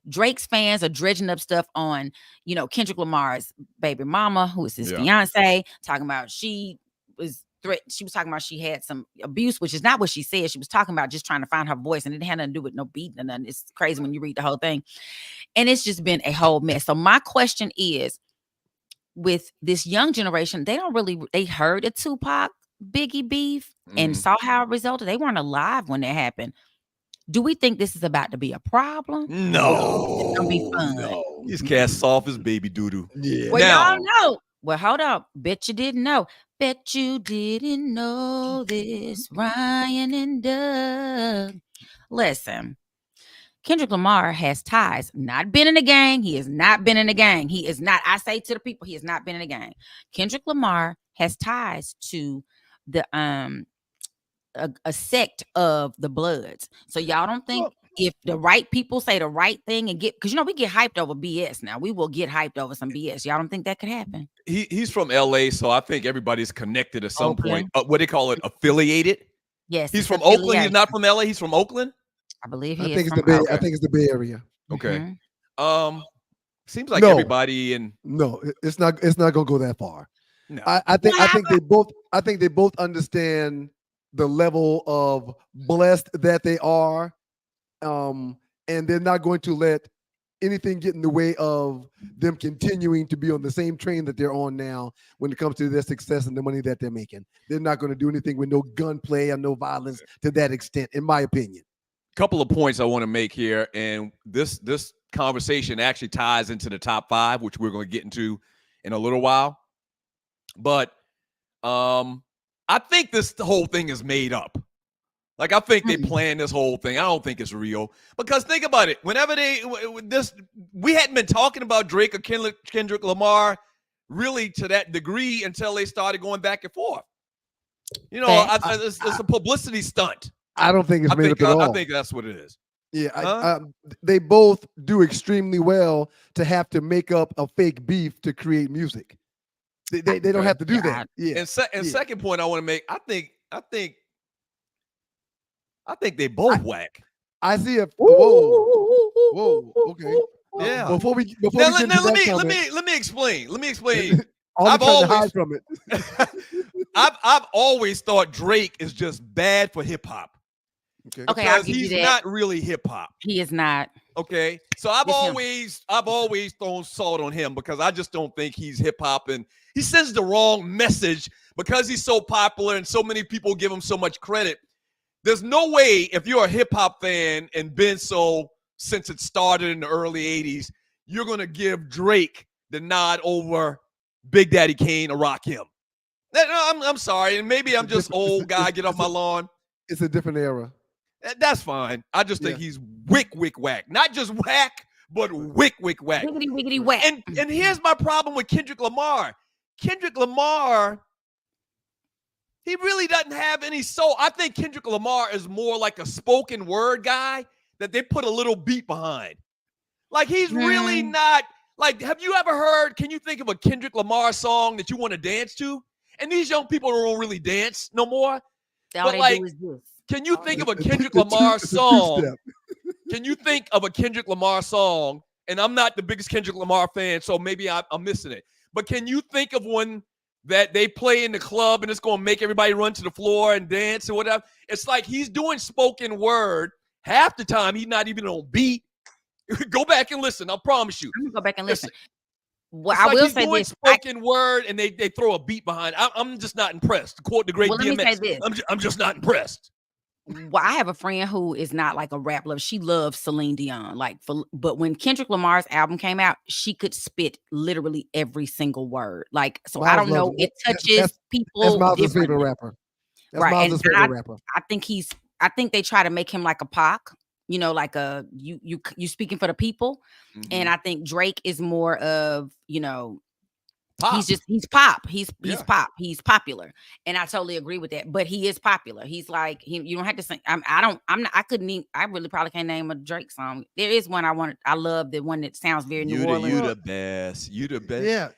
Drake's fans are dredging up stuff on Kendrick Lamar's baby mama, who is his fiance, talking about she was talking about she had some abuse, which is not what she said. She was talking about just trying to find her voice, and it had nothing to do with no beating or nothing. It's crazy when you read the whole thing. And it's just been a whole mess. So my question is, with this young generation, they heard a Tupac Biggie beef and saw how it resulted. They weren't alive when that happened. Do we think this is about to be a problem? No. It's gonna be fun. No. He's cast soft as baby doo-doo. Yeah. Well, Now- y'all know. Well, hold up. Bet you didn't know. Bet you didn't know this, Ryan and Doug. Listen, Kendrick Lamar has ties. Not been in a gang. He has not been in a gang. He is not. I say to the people, he has not been in a gang. Kendrick Lamar has ties to the a sect of the Bloods. So y'all don't think if the right people say the right thing and get, because we get hyped over BS now. We will get hyped over some BS. Y'all don't think that could happen? He's from LA, so I think everybody's connected at some Oakland. point. What they call it, affiliated. Yes. He's it's from Oakland. He's affiliation. not from LA. He's from Oakland. I believe I he think is it's from the Bay. Oakland. I think it's the Bay Area. Okay. Mhm. Seems like No. everybody in. No, it's not. It's not gonna go that far. No. I think they both. I think they both understand the level of blessed that they are, and they're not going to let anything get in the way of them continuing to be on the same train that they're on now when it comes to their success and the money that they're making. They're not going to do anything with no gunplay and no violence to that extent, in my opinion. Couple of points I want to make here, and this conversation actually ties into the top 5, which we're going to get into in a little while. But I think this whole thing is made up. Like, I think they planned this whole thing. I don't think it's real. Because think about it. Whenever we hadn't been talking about Drake or Kendrick Lamar really to that degree until they started going back and forth. It's a publicity stunt. I don't think it's made up at all. I think that's what it is. Yeah, they both do extremely well to have to make up a fake beef to create music. They don't have to do that. Yeah. And second point I want to make, I think they both whack. I see a whoa, okay. Yeah. Before we get Now, into let that me explain. Let me explain. I've always hide from it. I've always thought Drake is just bad for hip hop. Okay, I'll Because give you he's that. not really hip hop. He is not. Okay. So I've It's him. always thrown salt on him because I just don't think he's hip hop, and he sends the wrong message because he's so popular and so many people give him so much credit. There's no way if you're a hip hop fan and been so since it started in the early 80s, you're going to give Drake the nod over Big Daddy Kane or Rakim. I'm sorry. And maybe I'm just old guy, get off my lawn. It's a different era. That's fine. I just think he's wick, whack. Not just whack, but wick, whack. Wiggity whack. And here's my problem with Kendrick Lamar. Kendrick Lamar, he really doesn't have any soul. I think Kendrick Lamar is more like a spoken word guy that they put a little beat behind. Like, he's really not, like, have you ever heard, can you think of a Kendrick Lamar song that you want to dance to? And these young people don't really dance no more. All they do is this. Can you think of a Kendrick Lamar song? Can you think of a Kendrick Lamar song? And I'm not the biggest Kendrick Lamar fan, so maybe I'm missing it. But can you think of one that they play in the club and it's going to make everybody run to the floor and dance or whatever? It's like he's doing spoken word. Half the time, he's not even on beat. Go back and listen. I promise you. I'm going to go back and listen. Well, It's I like will he's say doing this. spoken word and they throw a beat behind. I'm just not impressed. To quote the great Well, let me DMX, say this. I'm just not impressed. Well, I have a friend who is not like a rap lover. She loves Celine Dion. But when Kendrick Lamar's album came out, she could spit literally every single word. Like, so I don't know. It touches people. That's Miles' differently. favorite rapper. That's Right. Miles' And favorite rapper. I think they try to make him like a Pac, like a you speaking for the people. And I think Drake is more of, Pop. he's pop. He's Yeah. pop. He's popular. And I totally agree with that. But he is popular. He's like, you don't have to sing. I really probably can't name a Drake song. There is one I love, the one that sounds very New Orleans. You the best. You the best. Yeah.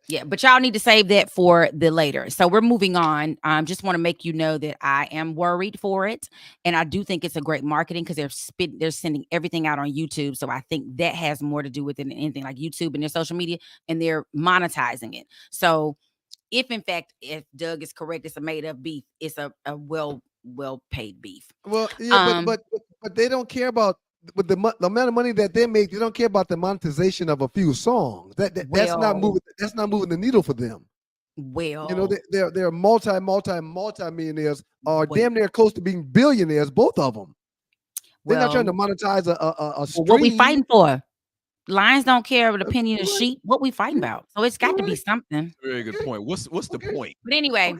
Yeah, but y'all need to save that for the later. So we're moving on. Just want to make you know that I am worried for it, and I do think it's a great marketing because they're sending everything out on YouTube. So I think that has more to do with it than anything, like YouTube and their social media, and they're monetizing it. So if Doug is correct, it's a made up beef. It's a well paid beef. Well, yeah, but they don't care about. With the amount of money that they make, they don't care about the monetization of a few songs. That's not moving. That's not moving the needle for them. Well, they're multi millionaires, or damn near close to being billionaires, both of them. They're not trying to Well, monetize a stream. what we fighting for? Lions don't care of the opinion of sheep. What we fighting about? So it's got to be something. Very good point. What's the point? But anyway,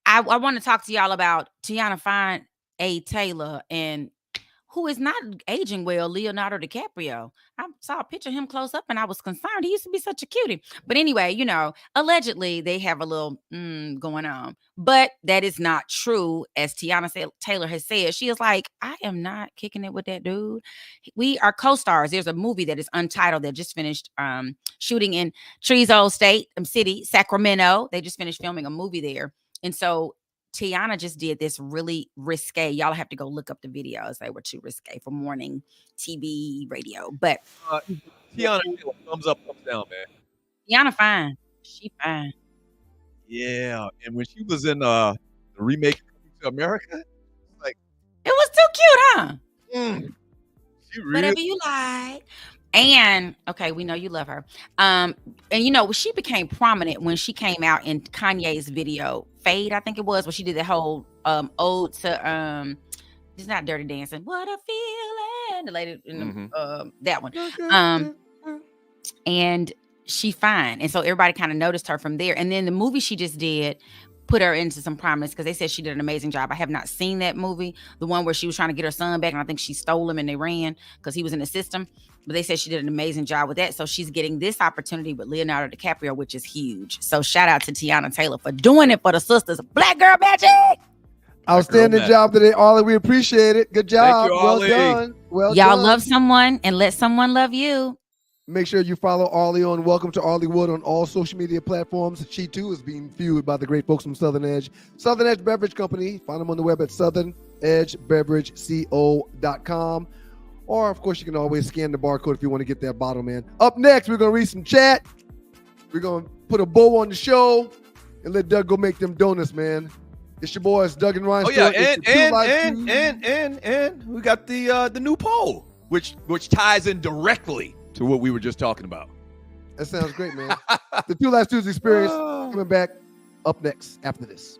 I want to talk to y'all about Tiana Fine A. Taylor and who is not aging well, Leonardo DiCaprio. I saw a picture of him close up and I was concerned. He used to be such a cutie. But anyway, allegedly they have a little going on. But that is not true. As Tiana Taylor has said, she is like, I am not kicking it with that dude. We are co-stars. There's a movie that is untitled that just finished shooting in Trezo City, Sacramento. They just finished filming a movie there. And so Tiana just did this really risque. Y'all have to go look up the videos. They were too risque for morning TV, radio. But Tiana, thumbs up, thumbs down, man. Tiana fine. She fine. Yeah, and when she was in the remake of America, like it was too cute, huh? She really, whatever you like. And okay, we know you love her. And she became prominent when she came out in Kanye's video Fade, I think it was, where she did the whole ode to it's not Dirty Dancing. What a feeling. The lady in that one. And she fine. And so everybody kind of noticed her from there. And then the movie she just did put her into some prominence because they said she did an amazing job. I have not seen that movie, the one where she was trying to get her son back, and I think she stole him and they ran because he was in the system. But they said she did an amazing job with that. So she's getting this opportunity with Leonardo DiCaprio, which is huge. So shout out to Tiana Taylor for doing it for the sisters. Black girl magic. Outstanding job today, Ollie. We appreciate it. Good job. Thank you, well Ollie. done. Well Y'all done. love someone and let someone love you. Make sure you follow Ollie on Welcome to Ollywood on all social media platforms. She too is being viewed by the great folks from Southern Edge. Southern Edge Beverage Company. Find them on the web at southernedgebeverageco.com. Or, of course, you can always scan the barcode if you want to get that bottle, man. Up next, we're going to read some chat. We're going to put a bow on the show and let Doug go make them donuts, man. It's your boys, Doug and Ryan. Oh yeah, and we got the new poll, which ties in directly to what we were just talking about. That sounds great, man. The Two Lives Tuesday experience coming back up next after this.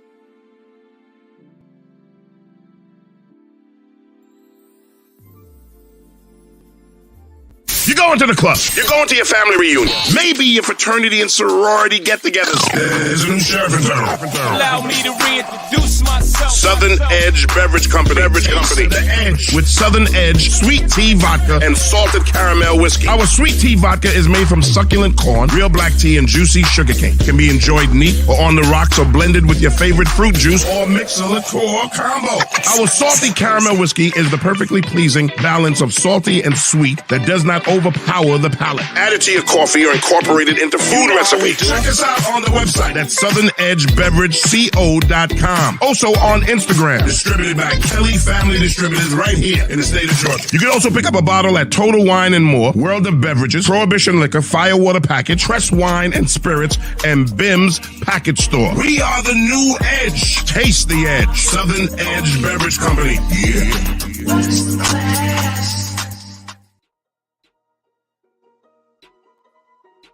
You're going to the club. You're going to your family reunion. Maybe your fraternity and sorority get-togethers. There's a new sheriff in town. Allow me to reintroduce myself. Southern Edge Beverage Company. The Edge. With Southern Edge sweet tea vodka and salted caramel whiskey. Our sweet tea vodka is made from succulent corn, real black tea, and juicy sugarcane. Can be enjoyed neat or on the rocks or blended with your favorite fruit juice or mix a liqueur combo. Our salty caramel whiskey is the perfectly pleasing balance of salty and sweet that does not overpower the palate. Add it to your coffee or incorporate it into food recipes. Check us out on the website at southernedgebeverageco.com. Also on Instagram. Distributed by Kelly Family Distributors right here in the state of Georgia. You can also pick up a bottle at Total Wine and More, World of Beverages, Prohibition Liquor, Firewater Package, Press Wine and Spirits, and Bim's Package Store. We are the new Edge. Taste the Edge. Southern Edge Beverage Company. Yeah.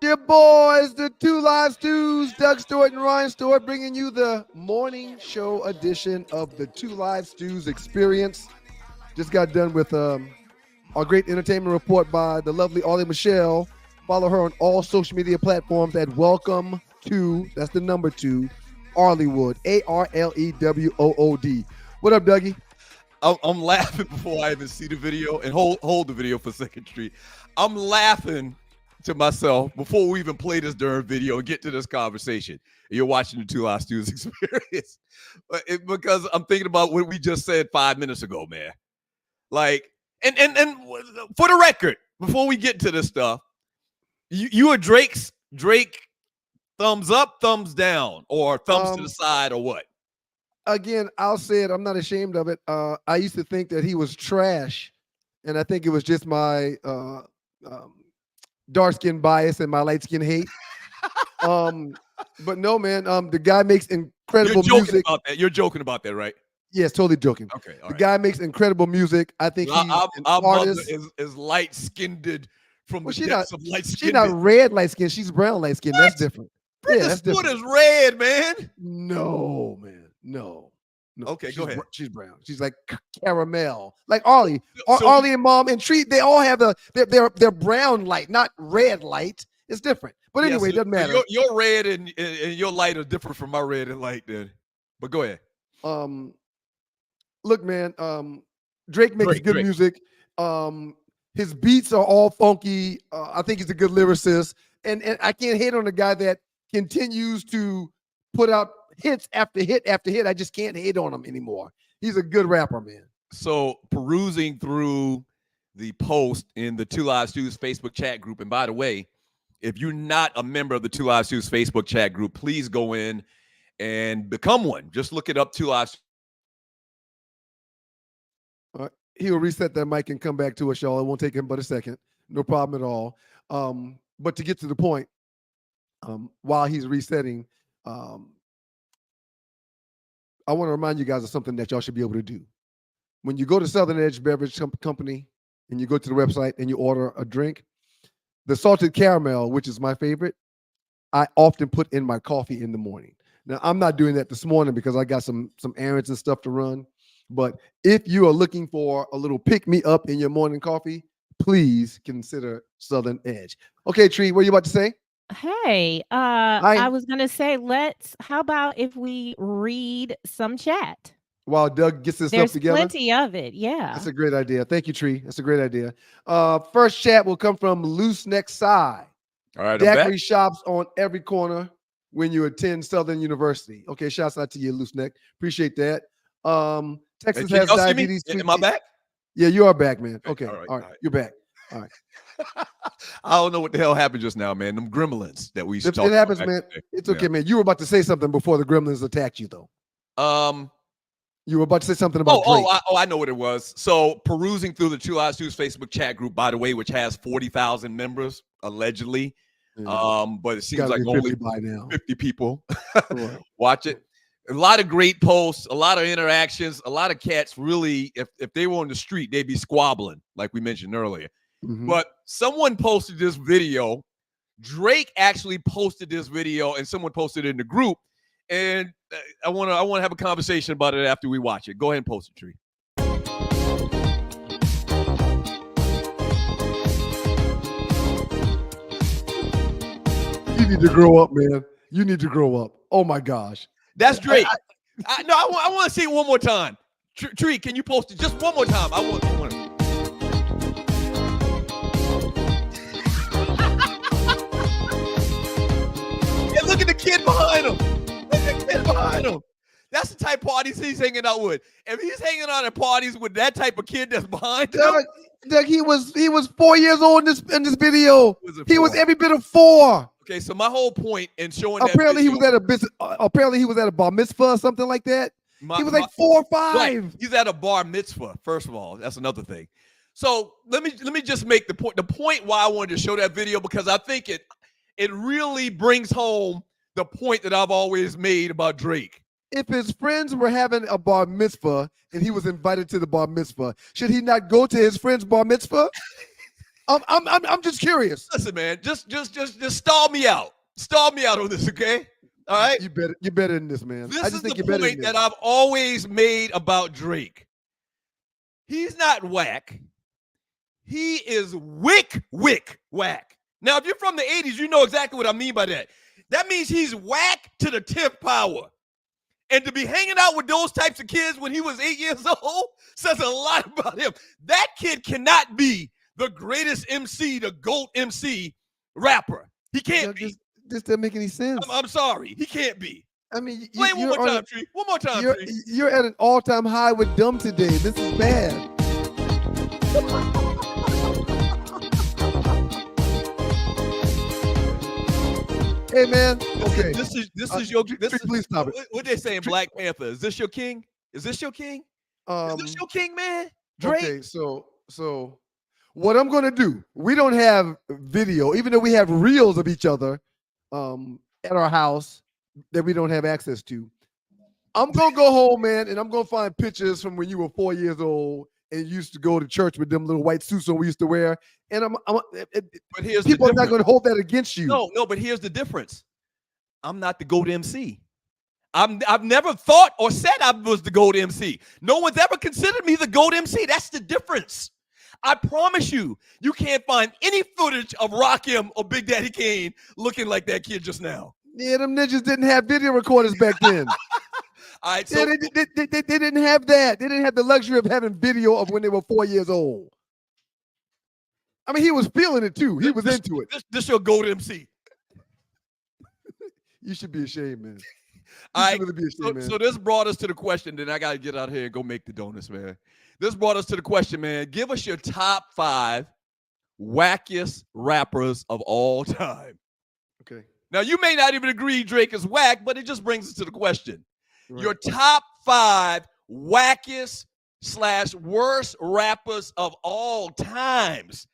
Your boys, the Two Live Stews, Doug Stewart and Ryan Stewart, bringing you the morning show edition of the Two Live Stews experience. Just got done with our great entertainment report by the lovely Ollie Michelle. Follow her on all social media platforms at Welcome to, that's the number 2, Arlywood, ARLEWOOD. What up, Dougie? I'm laughing before I even see the video, and hold the video for Second Street. I'm laughing to myself before we even play this darn video and get to this conversation. You're watching the Two Live Stews experience because I'm thinking about what we just said 5 minutes ago, man. Like, and for the record, before we get to this stuff, you are Drake thumbs up, thumbs down, or thumbs to the side, or what? Again, I'll say it. I'm not ashamed of it. I used to think that he was trash, and I think it was just my dark skin bias and my light skin hate. But no, man. The guy makes incredible music. You're joking about that, right? Yes, totally joking. Okay, the guy makes incredible music. I think he's an artist. Is light-skinned from the depths of light-skinned. She's not red light-skinned. She's brown light-skinned. That's different. Britney that's Spears different. is red, man. No, man. No. No, Okay, go ahead. She's brown. She's like caramel, like Ollie, So- Ollie and Mom and Treat. They all have they're brown light, not red light. It's different. But Yeah, anyway, it doesn't matter. Your red and your light are different from my red and light, then. But go ahead. Look, man. Drake makes good music. His beats are all funky. I think he's a good lyricist, and I can't hate on a guy that continues to put out hits after hit after hit. I just can't hate on him anymore. He's a good rapper, man. So perusing through the post in the Two Live Stews Facebook chat group, and by the way, if you're not a member of the Two Live Stews Facebook chat group, please go in and become one. Just look it up, Two Live. All right. He'll reset that mic and come back to us, y'all. It won't take him but a second. No problem at all. But to get to the point, while he's resetting, I want to remind you guys of something that y'all should be able to do. When you go to Southern Edge Beverage Company and you go to the website and you order a drink, the salted caramel, which is my favorite, I often put in my coffee in the morning. Now, I'm not doing that this morning because I got some errands and stuff to run. But if you are looking for a little pick-me-up in your morning coffee, please consider Southern Edge. Okay, Tree, what are you about to say? Hey, I was gonna say, how about if we read some chat? While Doug gets this There's stuff together. plenty of it, yeah. That's a great idea. Thank you, Tree. That's a great idea. First chat will come from Loose Neck Side. All right, Daiquiri shops on every corner when you attend Southern University. Okay, shouts out to you, Loose Neck. Appreciate that. Texas has diabetes. Am I back? Yeah, you are back, man. Okay, all right. You're back. All right. I don't know what the hell happened just now, man. Them gremlins that we It happens, man. It's okay, man. You were about to say something before the gremlins attacked you, though. You were about to say something about Drake. I know what it was. So perusing through the Two Live Stews Facebook chat group, by the way, which has 40,000 members allegedly, but it seems like only 50 people watch it. A lot of great posts, a lot of interactions, a lot of cats really, if they were on the street, they'd be squabbling, like we mentioned earlier. But someone posted this video. Drake actually posted this video, and someone posted it in the group. And I want to have a conversation about it after we watch it. Go ahead and post it, Tree. You need to grow up, man. You need to grow up. Oh my gosh. That's Drake. I want to see it one more time. Tree, can you post it just one more time? I want And look at the kid behind him. Look at the kid behind him. That's the type of parties he's hanging out with. If he's hanging out at parties with that type of kid that's behind him, Doug, he was 4 years old in this video. He was every bit of 4. Okay, so my whole point in showing apparently that he was at a business. Apparently he was at a bar mitzvah or something like that. He was like 4 or 5. Right. He's at a bar mitzvah. First of all, that's another thing. So let me just make the point. The point why I wanted to show that video, because I think it really brings home the point that I've always made about Drake. If his friends were having a bar mitzvah and he was invited to the bar mitzvah, should he not go to his friend's bar mitzvah? I'm just curious. Listen, man, just stall me out. Stall me out on this, okay? All right. You're better than this, man. This is the point that I've always made about Drake. He's not whack. He is wick whack. Now, if you're from the 80s, you know exactly what I mean by that. That means he's whack to the 10th power. And to be hanging out with those types of kids when he was 8 years old says a lot about him. That kid cannot be the greatest MC, the GOAT MC rapper. He can't be. This doesn't make any sense. I'm sorry. He can't be. I mean, play one more time, Tree. One more time, Tree. You're at an all-time high with Dumb today. This is bad. Hey, man. Okay. This is your. Please stop it. What they saying, Black Panther? Is this your king? Is this your king? Is this your king, man? Drake? Okay, so what I'm gonna do? We don't have video, even though we have reels of each other at our house that we don't have access to. I'm gonna go home, man, and I'm gonna find pictures from when you were 4 years old and you used to go to church with them little white suits on we used to wear. And but here's people are not gonna hold that against you. No, but here's the difference. I'm not the GOAT MC. I've never thought or said I was the GOAT MC. No one's ever considered me the GOAT MC. That's the difference. I promise you, you can't find any footage of Rakim or Big Daddy Kane looking like that kid just now. Yeah, them ninjas didn't have video recorders back then. All right, so they didn't have that. They didn't have the luxury of having video of when they were 4 years old. I mean, he was feeling it too. He was into it. This your GOAT MC. You should be ashamed, man. All right, really be ashamed, man. So this brought us to the question. Then I got to get out here and go make the donuts, man. This brought us to the question, man. Give us your top 5 wackiest rappers of all time. Okay. Now, you may not even agree Drake is whack, but it just brings us to the question. Right. Your top 5 wackiest / worst rappers of all times.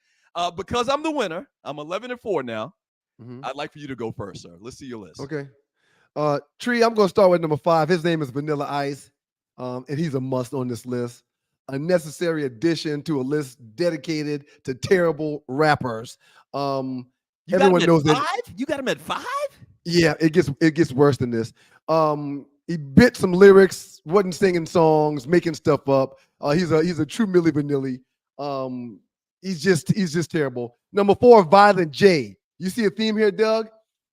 Because I'm the winner, I'm 11-4 now. Mm-hmm. I'd like for you to go first, sir. Let's see your list. Okay. Tree, I'm going to start with number 5. His name is Vanilla Ice, and he's a must on this list. A necessary addition to a list dedicated to terrible rappers. Everyone knows that. You got him at 5? Yeah, it gets worse than this. He bit some lyrics, wasn't singing songs, making stuff up. He's a true Milli Vanilli. He's just terrible. Number 4, Violent J. You see a theme here, Doug?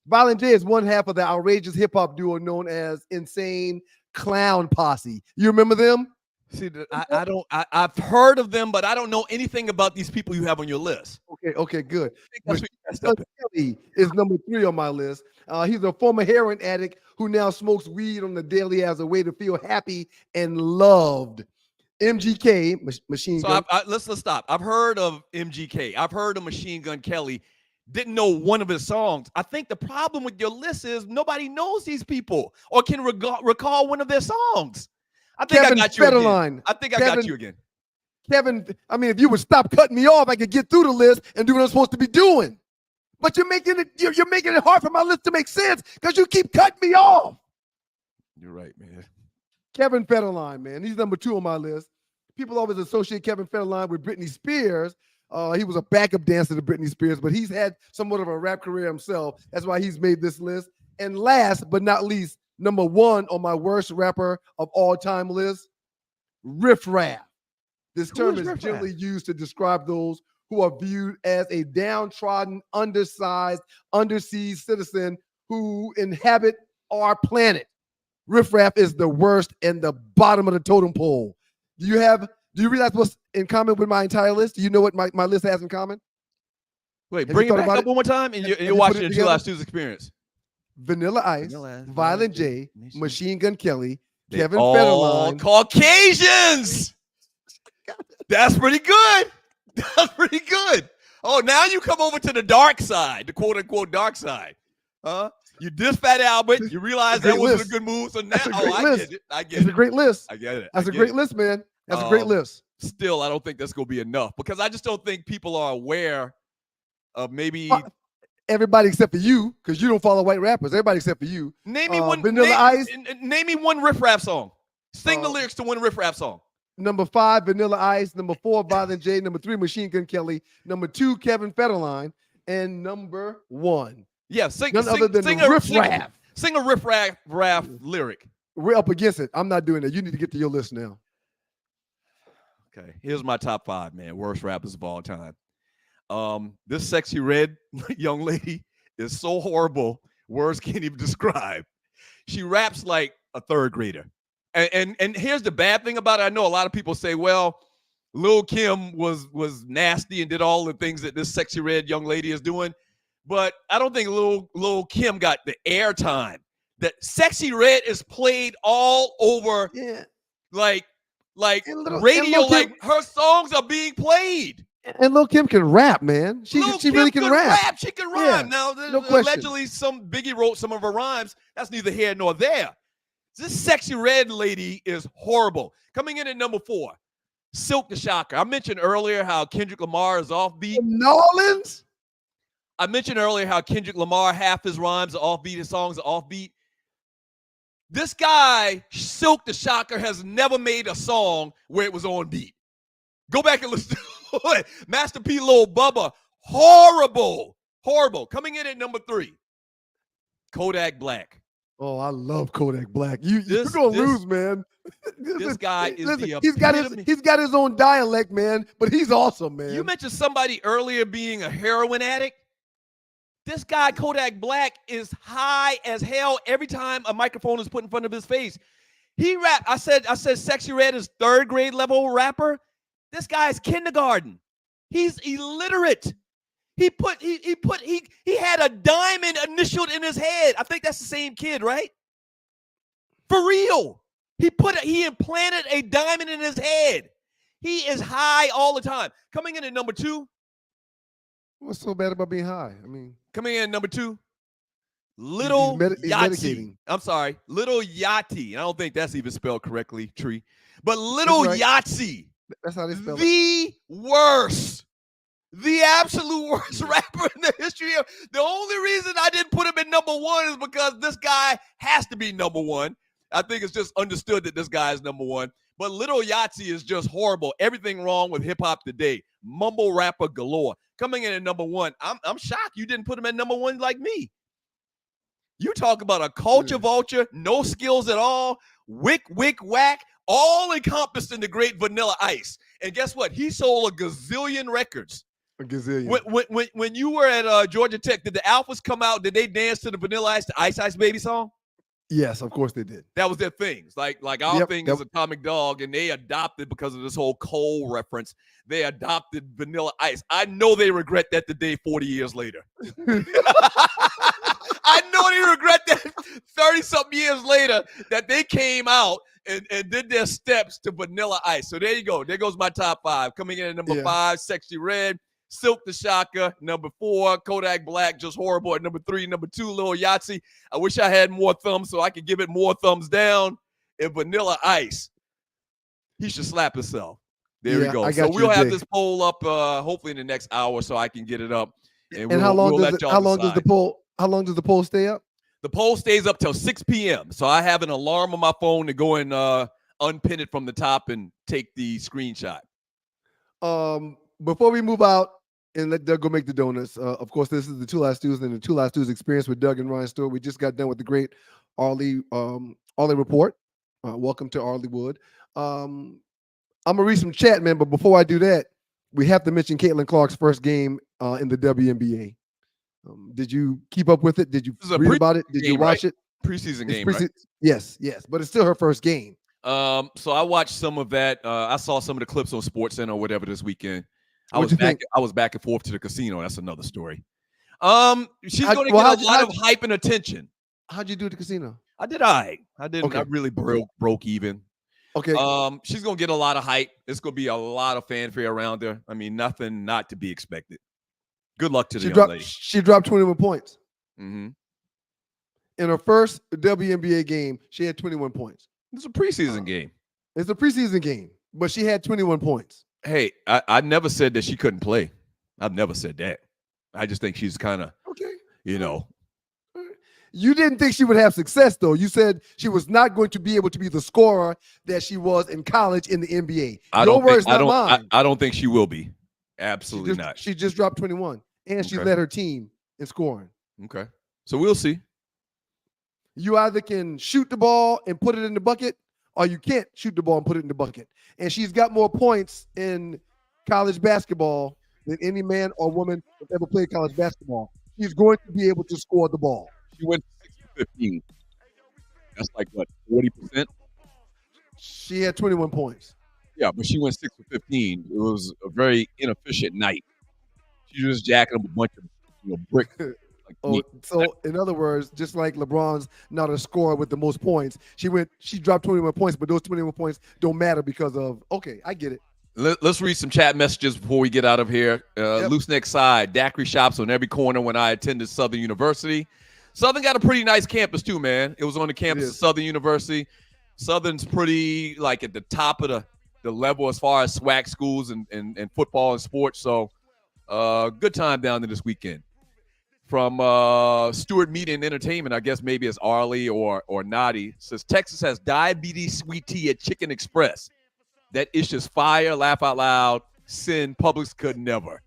Violent J is one half of the outrageous hip hop duo known as Insane Clown Posse. You remember them? See, I've heard of them, but I don't know anything about these people you have on your list. Okay, good. That's what you messed up. Kelly is number 3 on my list. He's a former heroin addict who now smokes weed on the daily as a way to feel happy and loved. MGK, Machine Gun. So let's stop. I've heard of MGK. I've heard of Machine Gun Kelly. Didn't know one of his songs. I think the problem with your list is nobody knows these people or can recall one of their songs. I think Kevin I got you Federline. again. I think I got you again. Kevin, I mean, if you would stop cutting me off, I could get through the list and do what I'm supposed to be doing. But you're making it hard for my list to make sense because you keep cutting me off. You're right, man. Kevin Federline, man. He's number 2 on my list. People always associate Kevin Federline with Britney Spears. He was a backup dancer to Britney Spears, but he's had somewhat of a rap career himself. That's why he's made this list. And last but not least, number 1 on my worst rapper of all time list, Riff Raff. This term is generally used to describe those who are viewed as a downtrodden, undersized, undersea citizen who inhabit our planet. Riff Raff is the worst and the bottom of the totem pole. Do you realize what's in common with my entire list? Do you know what my list has in common? Wait, bring it back up one more time and you're watching your 2 Live Stews experience. Vanilla Ice, Violent J, Machine Gun Kelly, Kevin all Federline. Caucasians. That's pretty good. That's pretty good. Oh, now you come over to the dark side, the quote unquote dark side. You diss Fat Albert. You realize that wasn't a good move. So now, I get it. It's a great list. I get it. That's a great list, man. That's a great list. Still, I don't think that's going to be enough because I just don't think people are aware of maybe everybody except for you, because you don't follow white rappers. Everybody except for you. Name me one. Vanilla Ice. Name me one Riff Raff song. Sing the lyrics to one Riff Raff song. Number 5, Vanilla Ice. Number 4, Violent J. Number 3, Machine Gun Kelly. Number 2, Kevin Federline. And number 1. Yeah, sing a Riff Raff. Sing a Riff Raff lyric. We're up against it. I'm not doing that. You need to get to your list now. Okay, here's my top 5, man. Worst rappers of all time. This Sexy Red young lady is so horrible, words can't even describe. She raps like a 3rd grader. And here's the bad thing about it. I know a lot of people say, well, Lil' Kim was nasty and did all the things that this Sexy Red young lady is doing. But I don't think Lil' Kim got the airtime. That Sexy Red is played all over, like radio, like her songs are being played. And Lil' Kim can rap, man. She really can rap. She can rhyme. Now, allegedly, some Biggie wrote some of her rhymes. That's neither here nor there. This Sexy Red lady is horrible. Coming in at number 4, Silk the Shocker. I mentioned earlier how Kendrick Lamar is offbeat. New Orleans? I mentioned earlier how Kendrick Lamar, half his rhymes are offbeat, his songs are offbeat. This guy, Silk the Shocker, has never made a song where it was on beat. Go back and listen to it. Master P, Lil Bubba, horrible. Coming in at number 3, Kodak Black. Oh, I love Kodak Black. You're gonna lose, man. This guy is the he's got his own dialect, man, but he's awesome, man. You mentioned somebody earlier being a heroin addict. This guy, Kodak Black, is high as hell every time a microphone is put in front of his face. He rap. I said Sexy Red is third grade level rapper. This guy's kindergarten. He's illiterate. He had a diamond initialed in his head. I think that's the same kid, right? For real. He implanted a diamond in his head. He is high all the time. Coming in at number 2. What's so bad about being high? I mean, coming in at number 2, Little Yachty. Medicating. I'm sorry, Little Yachty. I don't think that's even spelled correctly, Tree. But Little Yachty. That's how they spell it. The worst. The absolute worst rapper in the history of. The only reason I didn't put him in number 1 is because this guy has to be number 1. I think it's just understood that this guy is number 1. But Little Yachty is just horrible. Everything wrong with hip hop today. Mumble rapper galore. Coming in at number 1. I'm shocked you didn't put him at number 1 like me. You talk about a culture vulture, no skills at all, wick, whack, all encompassed in the great Vanilla Ice. And guess what? He sold a gazillion records. A gazillion. When you were at Georgia Tech, did the Alphas come out? Did they dance to the Vanilla Ice, the Ice Ice Baby song? Yes, of course they did. That was their thing. Like our thing is Atomic Dog, and they adopted, because of this whole Cole reference, they adopted Vanilla Ice. I know they regret that today, 40 years later. I know they regret that 30-something years later that they came out and did their steps to Vanilla Ice. So there you go. There goes my top 5. Coming in at number 5, Sexy Red. Silk the Shocker, number 4, Kodak Black, just horrible at number 3, number 2, Lil Yachty. I wish I had more thumbs so I could give it more thumbs down. And Vanilla Ice, he should slap himself. There we go. So we'll have this poll up hopefully in the next hour so I can get it up. And how long does the poll stay up? The poll stays up till 6 p.m. So I have an alarm on my phone to go and unpin it from the top and take the screenshot. Before we move out and let Doug go make the donuts, of course, this is the Two Live Stews and the Two Live Stews experience with Doug and Ryan Stewart. We just got done with the great Arlie report. Welcome to Arlie Wood. I'm gonna read some chat, man, but before I do that, we have to mention Caitlin Clark's first game in the WNBA. Did you keep up with it? Did you read about it? Did you watch it? Preseason game, right? Yes, but it's still her first game. So I watched some of that. I saw some of the clips on SportsCenter or whatever this weekend. I was back and forth to the casino. That's another story. She's going to get a lot of hype and attention. How'd you do at the casino? I did all right. I didn't. Okay. I really broke even. Okay. She's going to get a lot of hype. There's going to be a lot of fanfare around her. I mean, nothing not to be expected. Good luck to the young lady. She dropped 21 points. Mm-hmm. In her first WNBA game, she had 21 points. It's a preseason game. It's a preseason game, but she had 21 points. Hey, I never said that she couldn't play. I've never said that. I just think she's kind of, you know. You didn't think she would have success, though. You said she was not going to be able to be the scorer that she was in college in the NBA. I don't think she will be. Absolutely not. She just dropped 21, and she led her team in scoring. Okay. So we'll see. You either can shoot the ball and put it in the bucket, or you can't shoot the ball and put it in the bucket. And she's got more points in college basketball than any man or woman that's ever played college basketball. She's going to be able to score the ball. She went 6-15. That's like, what, 40%? She had 21 points. Yeah, but she went 6-15. It was a very inefficient night. She was jacking up a bunch of bricks. So in other words, just like LeBron's not a scorer with the most points, she dropped 21 points, but those 21 points don't matter because of, I get it. Let's read some chat messages before we get out of here. Loose neck side, daiquiri shops on every corner when I attended Southern University. Southern got a pretty nice campus too, man. It was on the campus of Southern University. Southern's pretty like at the top of the level as far as SWAC schools and football and sports. So good time down there this weekend. From Stewart Media and Entertainment, I guess maybe it's Arlie or Nadi, says Texas has diabetes sweet tea at Chicken Express. That ish is fire, laugh out loud, sin, Publix could never.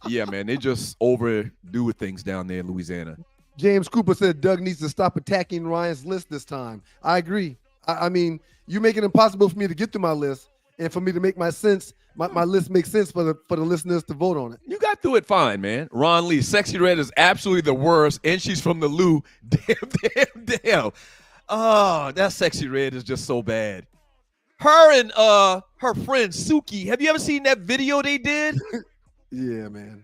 Yeah, man, they just overdo things down there in Louisiana. James Cooper said Doug needs to stop attacking Ryan's list this time. I agree. I mean, you make it impossible for me to get through my list and for me to make my list make sense for the listeners to vote on it. You got through it fine, man. Ron Lee, Sexy Red is absolutely the worst, and she's from the Lou. Damn. Oh, that Sexy Red is just so bad. Her and her friend Suki. Have you ever seen that video they did? Yeah, man.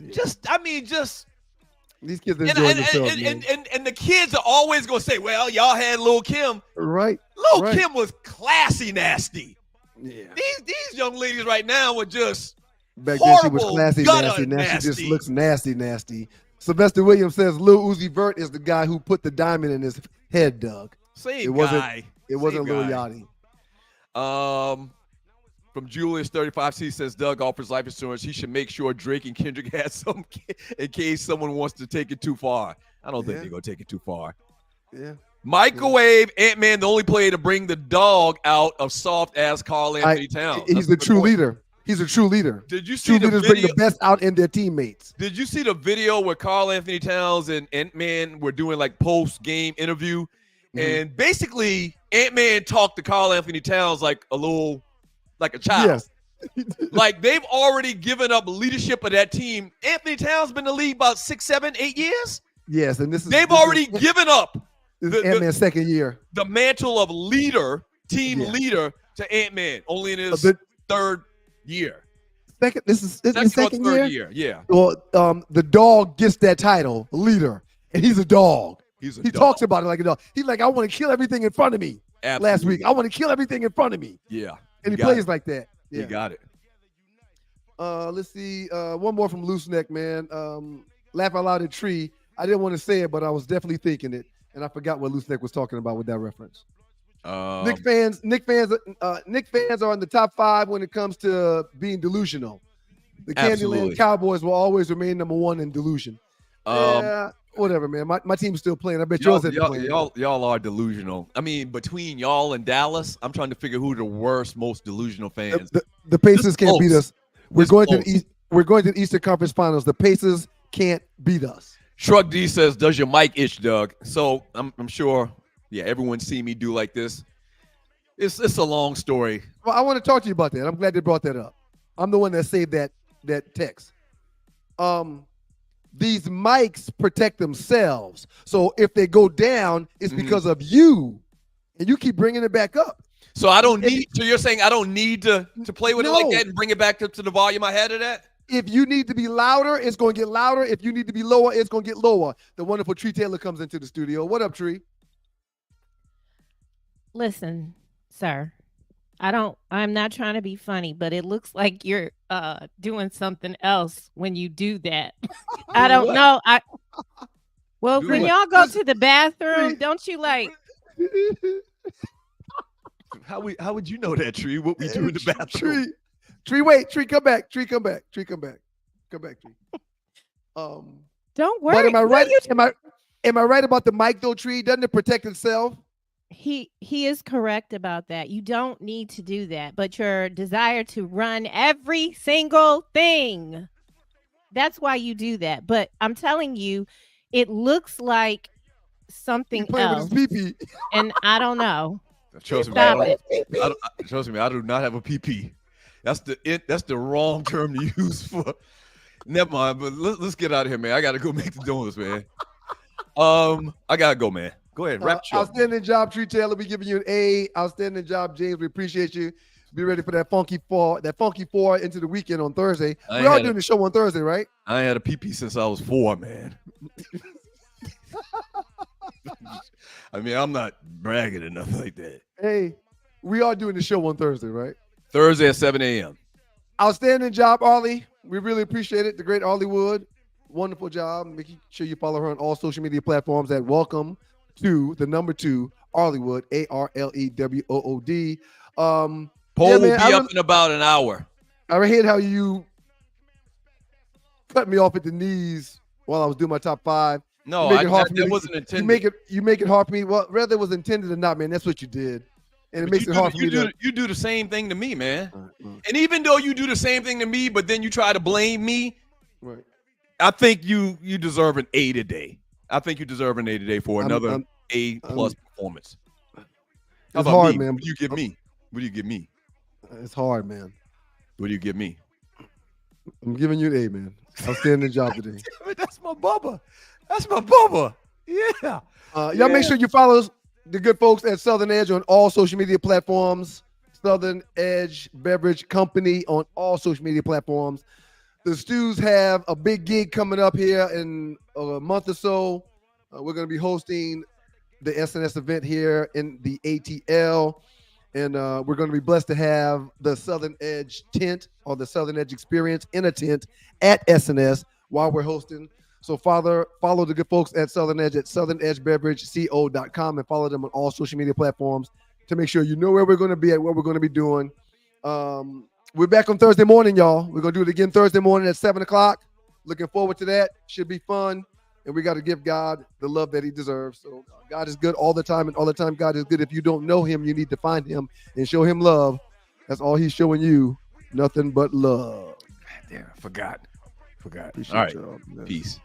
Yeah. Just these kids enjoying themselves, and the kids are always gonna say, "Well, y'all had Lil Kim." Right. Lil Kim was classy nasty. Yeah. These young ladies right now were just back then. She was classy nasty. Now she just looks nasty. Sylvester Williams says Lil Uzi Vert is the guy who put the diamond in his head, Doug. It wasn't Lil Yachty. From Julius35C says Doug offers life insurance. He should make sure Drake and Kendrick has some in case someone wants to take it too far. I don't think they're gonna take it too far. Yeah. Microwave Ant-Man, the only player to bring the dog out of soft ass Karl Anthony Towns. He's the true leader. He's a true leader. Did you see true leaders bring the best out in their teammates? Did you see the video where Karl Anthony Towns and Ant-Man were doing like post-game interview? And basically Ant-Man talked to Karl Anthony Towns like a child. Yes. Like they've already given up leadership of that team. Anthony Towns been in the league about 6, 7, 8 years. Yes, and they've already given up Ant-Man's second year. The mantle of team leader to Ant-Man, only in his third year. This is his second year. Yeah. Well, the dog gets that title, leader, and he's a dog. He talks about it like a dog. He's like, I want to kill everything in front of me. Absolutely. Last week, I want to kill everything in front of me. Yeah. And he plays like that. Yeah. You got it. Let's see. One more from Loose Neck, man. Laugh Out Loud at Tree. I didn't want to say it, but I was definitely thinking it, and I forgot what Loose Neck was talking about with that reference. Nick fans are in the top 5 when it comes to being delusional. The Candyland Cowboys will always remain number 1 in delusion. Yeah, whatever, man. My team's still playing. I bet yours isn't playing. Y'all are delusional. I mean, between y'all and Dallas, I'm trying to figure who the worst, most delusional fans. The Pacers can't beat us. We're going to the Eastern Conference Finals. The Pacers can't beat us. Shrug D says, "Does your mic itch, Doug?" So I'm sure. Yeah, everyone's seen me do like this. It's a long story. Well, I want to talk to you about that. I'm glad they brought that up. I'm the one that saved that text. These mics protect themselves. So if they go down, it's because of you, and you keep bringing it back up. So I don't need. So you're saying I don't need to play with it like that and bring it back up to the volume I had it at? If you need to be louder, it's going to get louder. If you need to be lower, it's going to get lower. The wonderful Tree Taylor comes into the studio. What up, Tree? Listen, sir, I'm not trying to be funny, but it looks like you're doing something else when you do that. I don't know. When y'all go to the bathroom, don't you like? How would you know that, Tree? What we do in the bathroom? Tree, wait. Tree, come back. Tree, come back. Tree. Don't worry. But am I right? Am I right about the mic though, Tree? Doesn't it protect itself? He is correct about that. You don't need to do that, but your desire to run every single thing, that's why you do that. But I'm telling you, it looks like something else. And I don't know. Trust me, I do not have a PP. That's the wrong term to use for. Never mind, but let's get out of here, man. I gotta go make the donuts, man. I gotta go, man. Go ahead, wrap show. Outstanding job, Tree Taylor. We giving you an A. Outstanding job, James. We appreciate you. Be ready for that funky four into the weekend on Thursday. We are doing the show on Thursday, right? I ain't had a PP since I was 4, man. I mean, I'm not bragging or nothing like that. Hey, we are doing the show on Thursday, right? Thursday at 7 a.m. Outstanding job, Arlie. We really appreciate it. The great Arlie Wood. Wonderful job. Make sure you follow her on all social media platforms at Welcome to the number 2 Arlewood, ARLEWOOD. Poll will be up in about an hour. I heard how you cut me off at the knees while I was doing my top 5. No, that wasn't intended. You make it hard for me. Well, whether it was intended or not, man, that's what you did. And it makes it hard for me you do the same thing to me, man. And even though you do the same thing to me, but then you try to blame me, right? I think you deserve an A today. I think you deserve an A today for another A+ performance. How It's about hard, me? man. What do you give me? What do you give me? It's hard, man. What do you give me? I'm giving you an A, man. Outstanding job today. That's my Bubba. That's my Bubba. Yeah. Y'all make sure you follow the good folks at Southern Edge on all social media platforms. Southern Edge Beverage Company on all social media platforms. The Stews have a big gig coming up here in a month or so. We're going to be hosting the SNS event here in the ATL. And we're going to be blessed to have the Southern Edge tent or the Southern Edge experience in a tent at SNS while we're hosting. So follow the good folks at Southern Edge at southernedgebeverageco.com and follow them on all social media platforms to make sure you know where we're going to be at, what we're going to be doing. We're back on Thursday morning, y'all. We're going to do it again Thursday morning at 7 o'clock. Looking forward to that. Should be fun. And we got to give God the love that he deserves. So God is good all the time, and all the time God is good. If you don't know him, you need to find him and show him love. That's all he's showing you. Nothing but love. Damn, I forgot. Appreciate All right. y'all. Peace.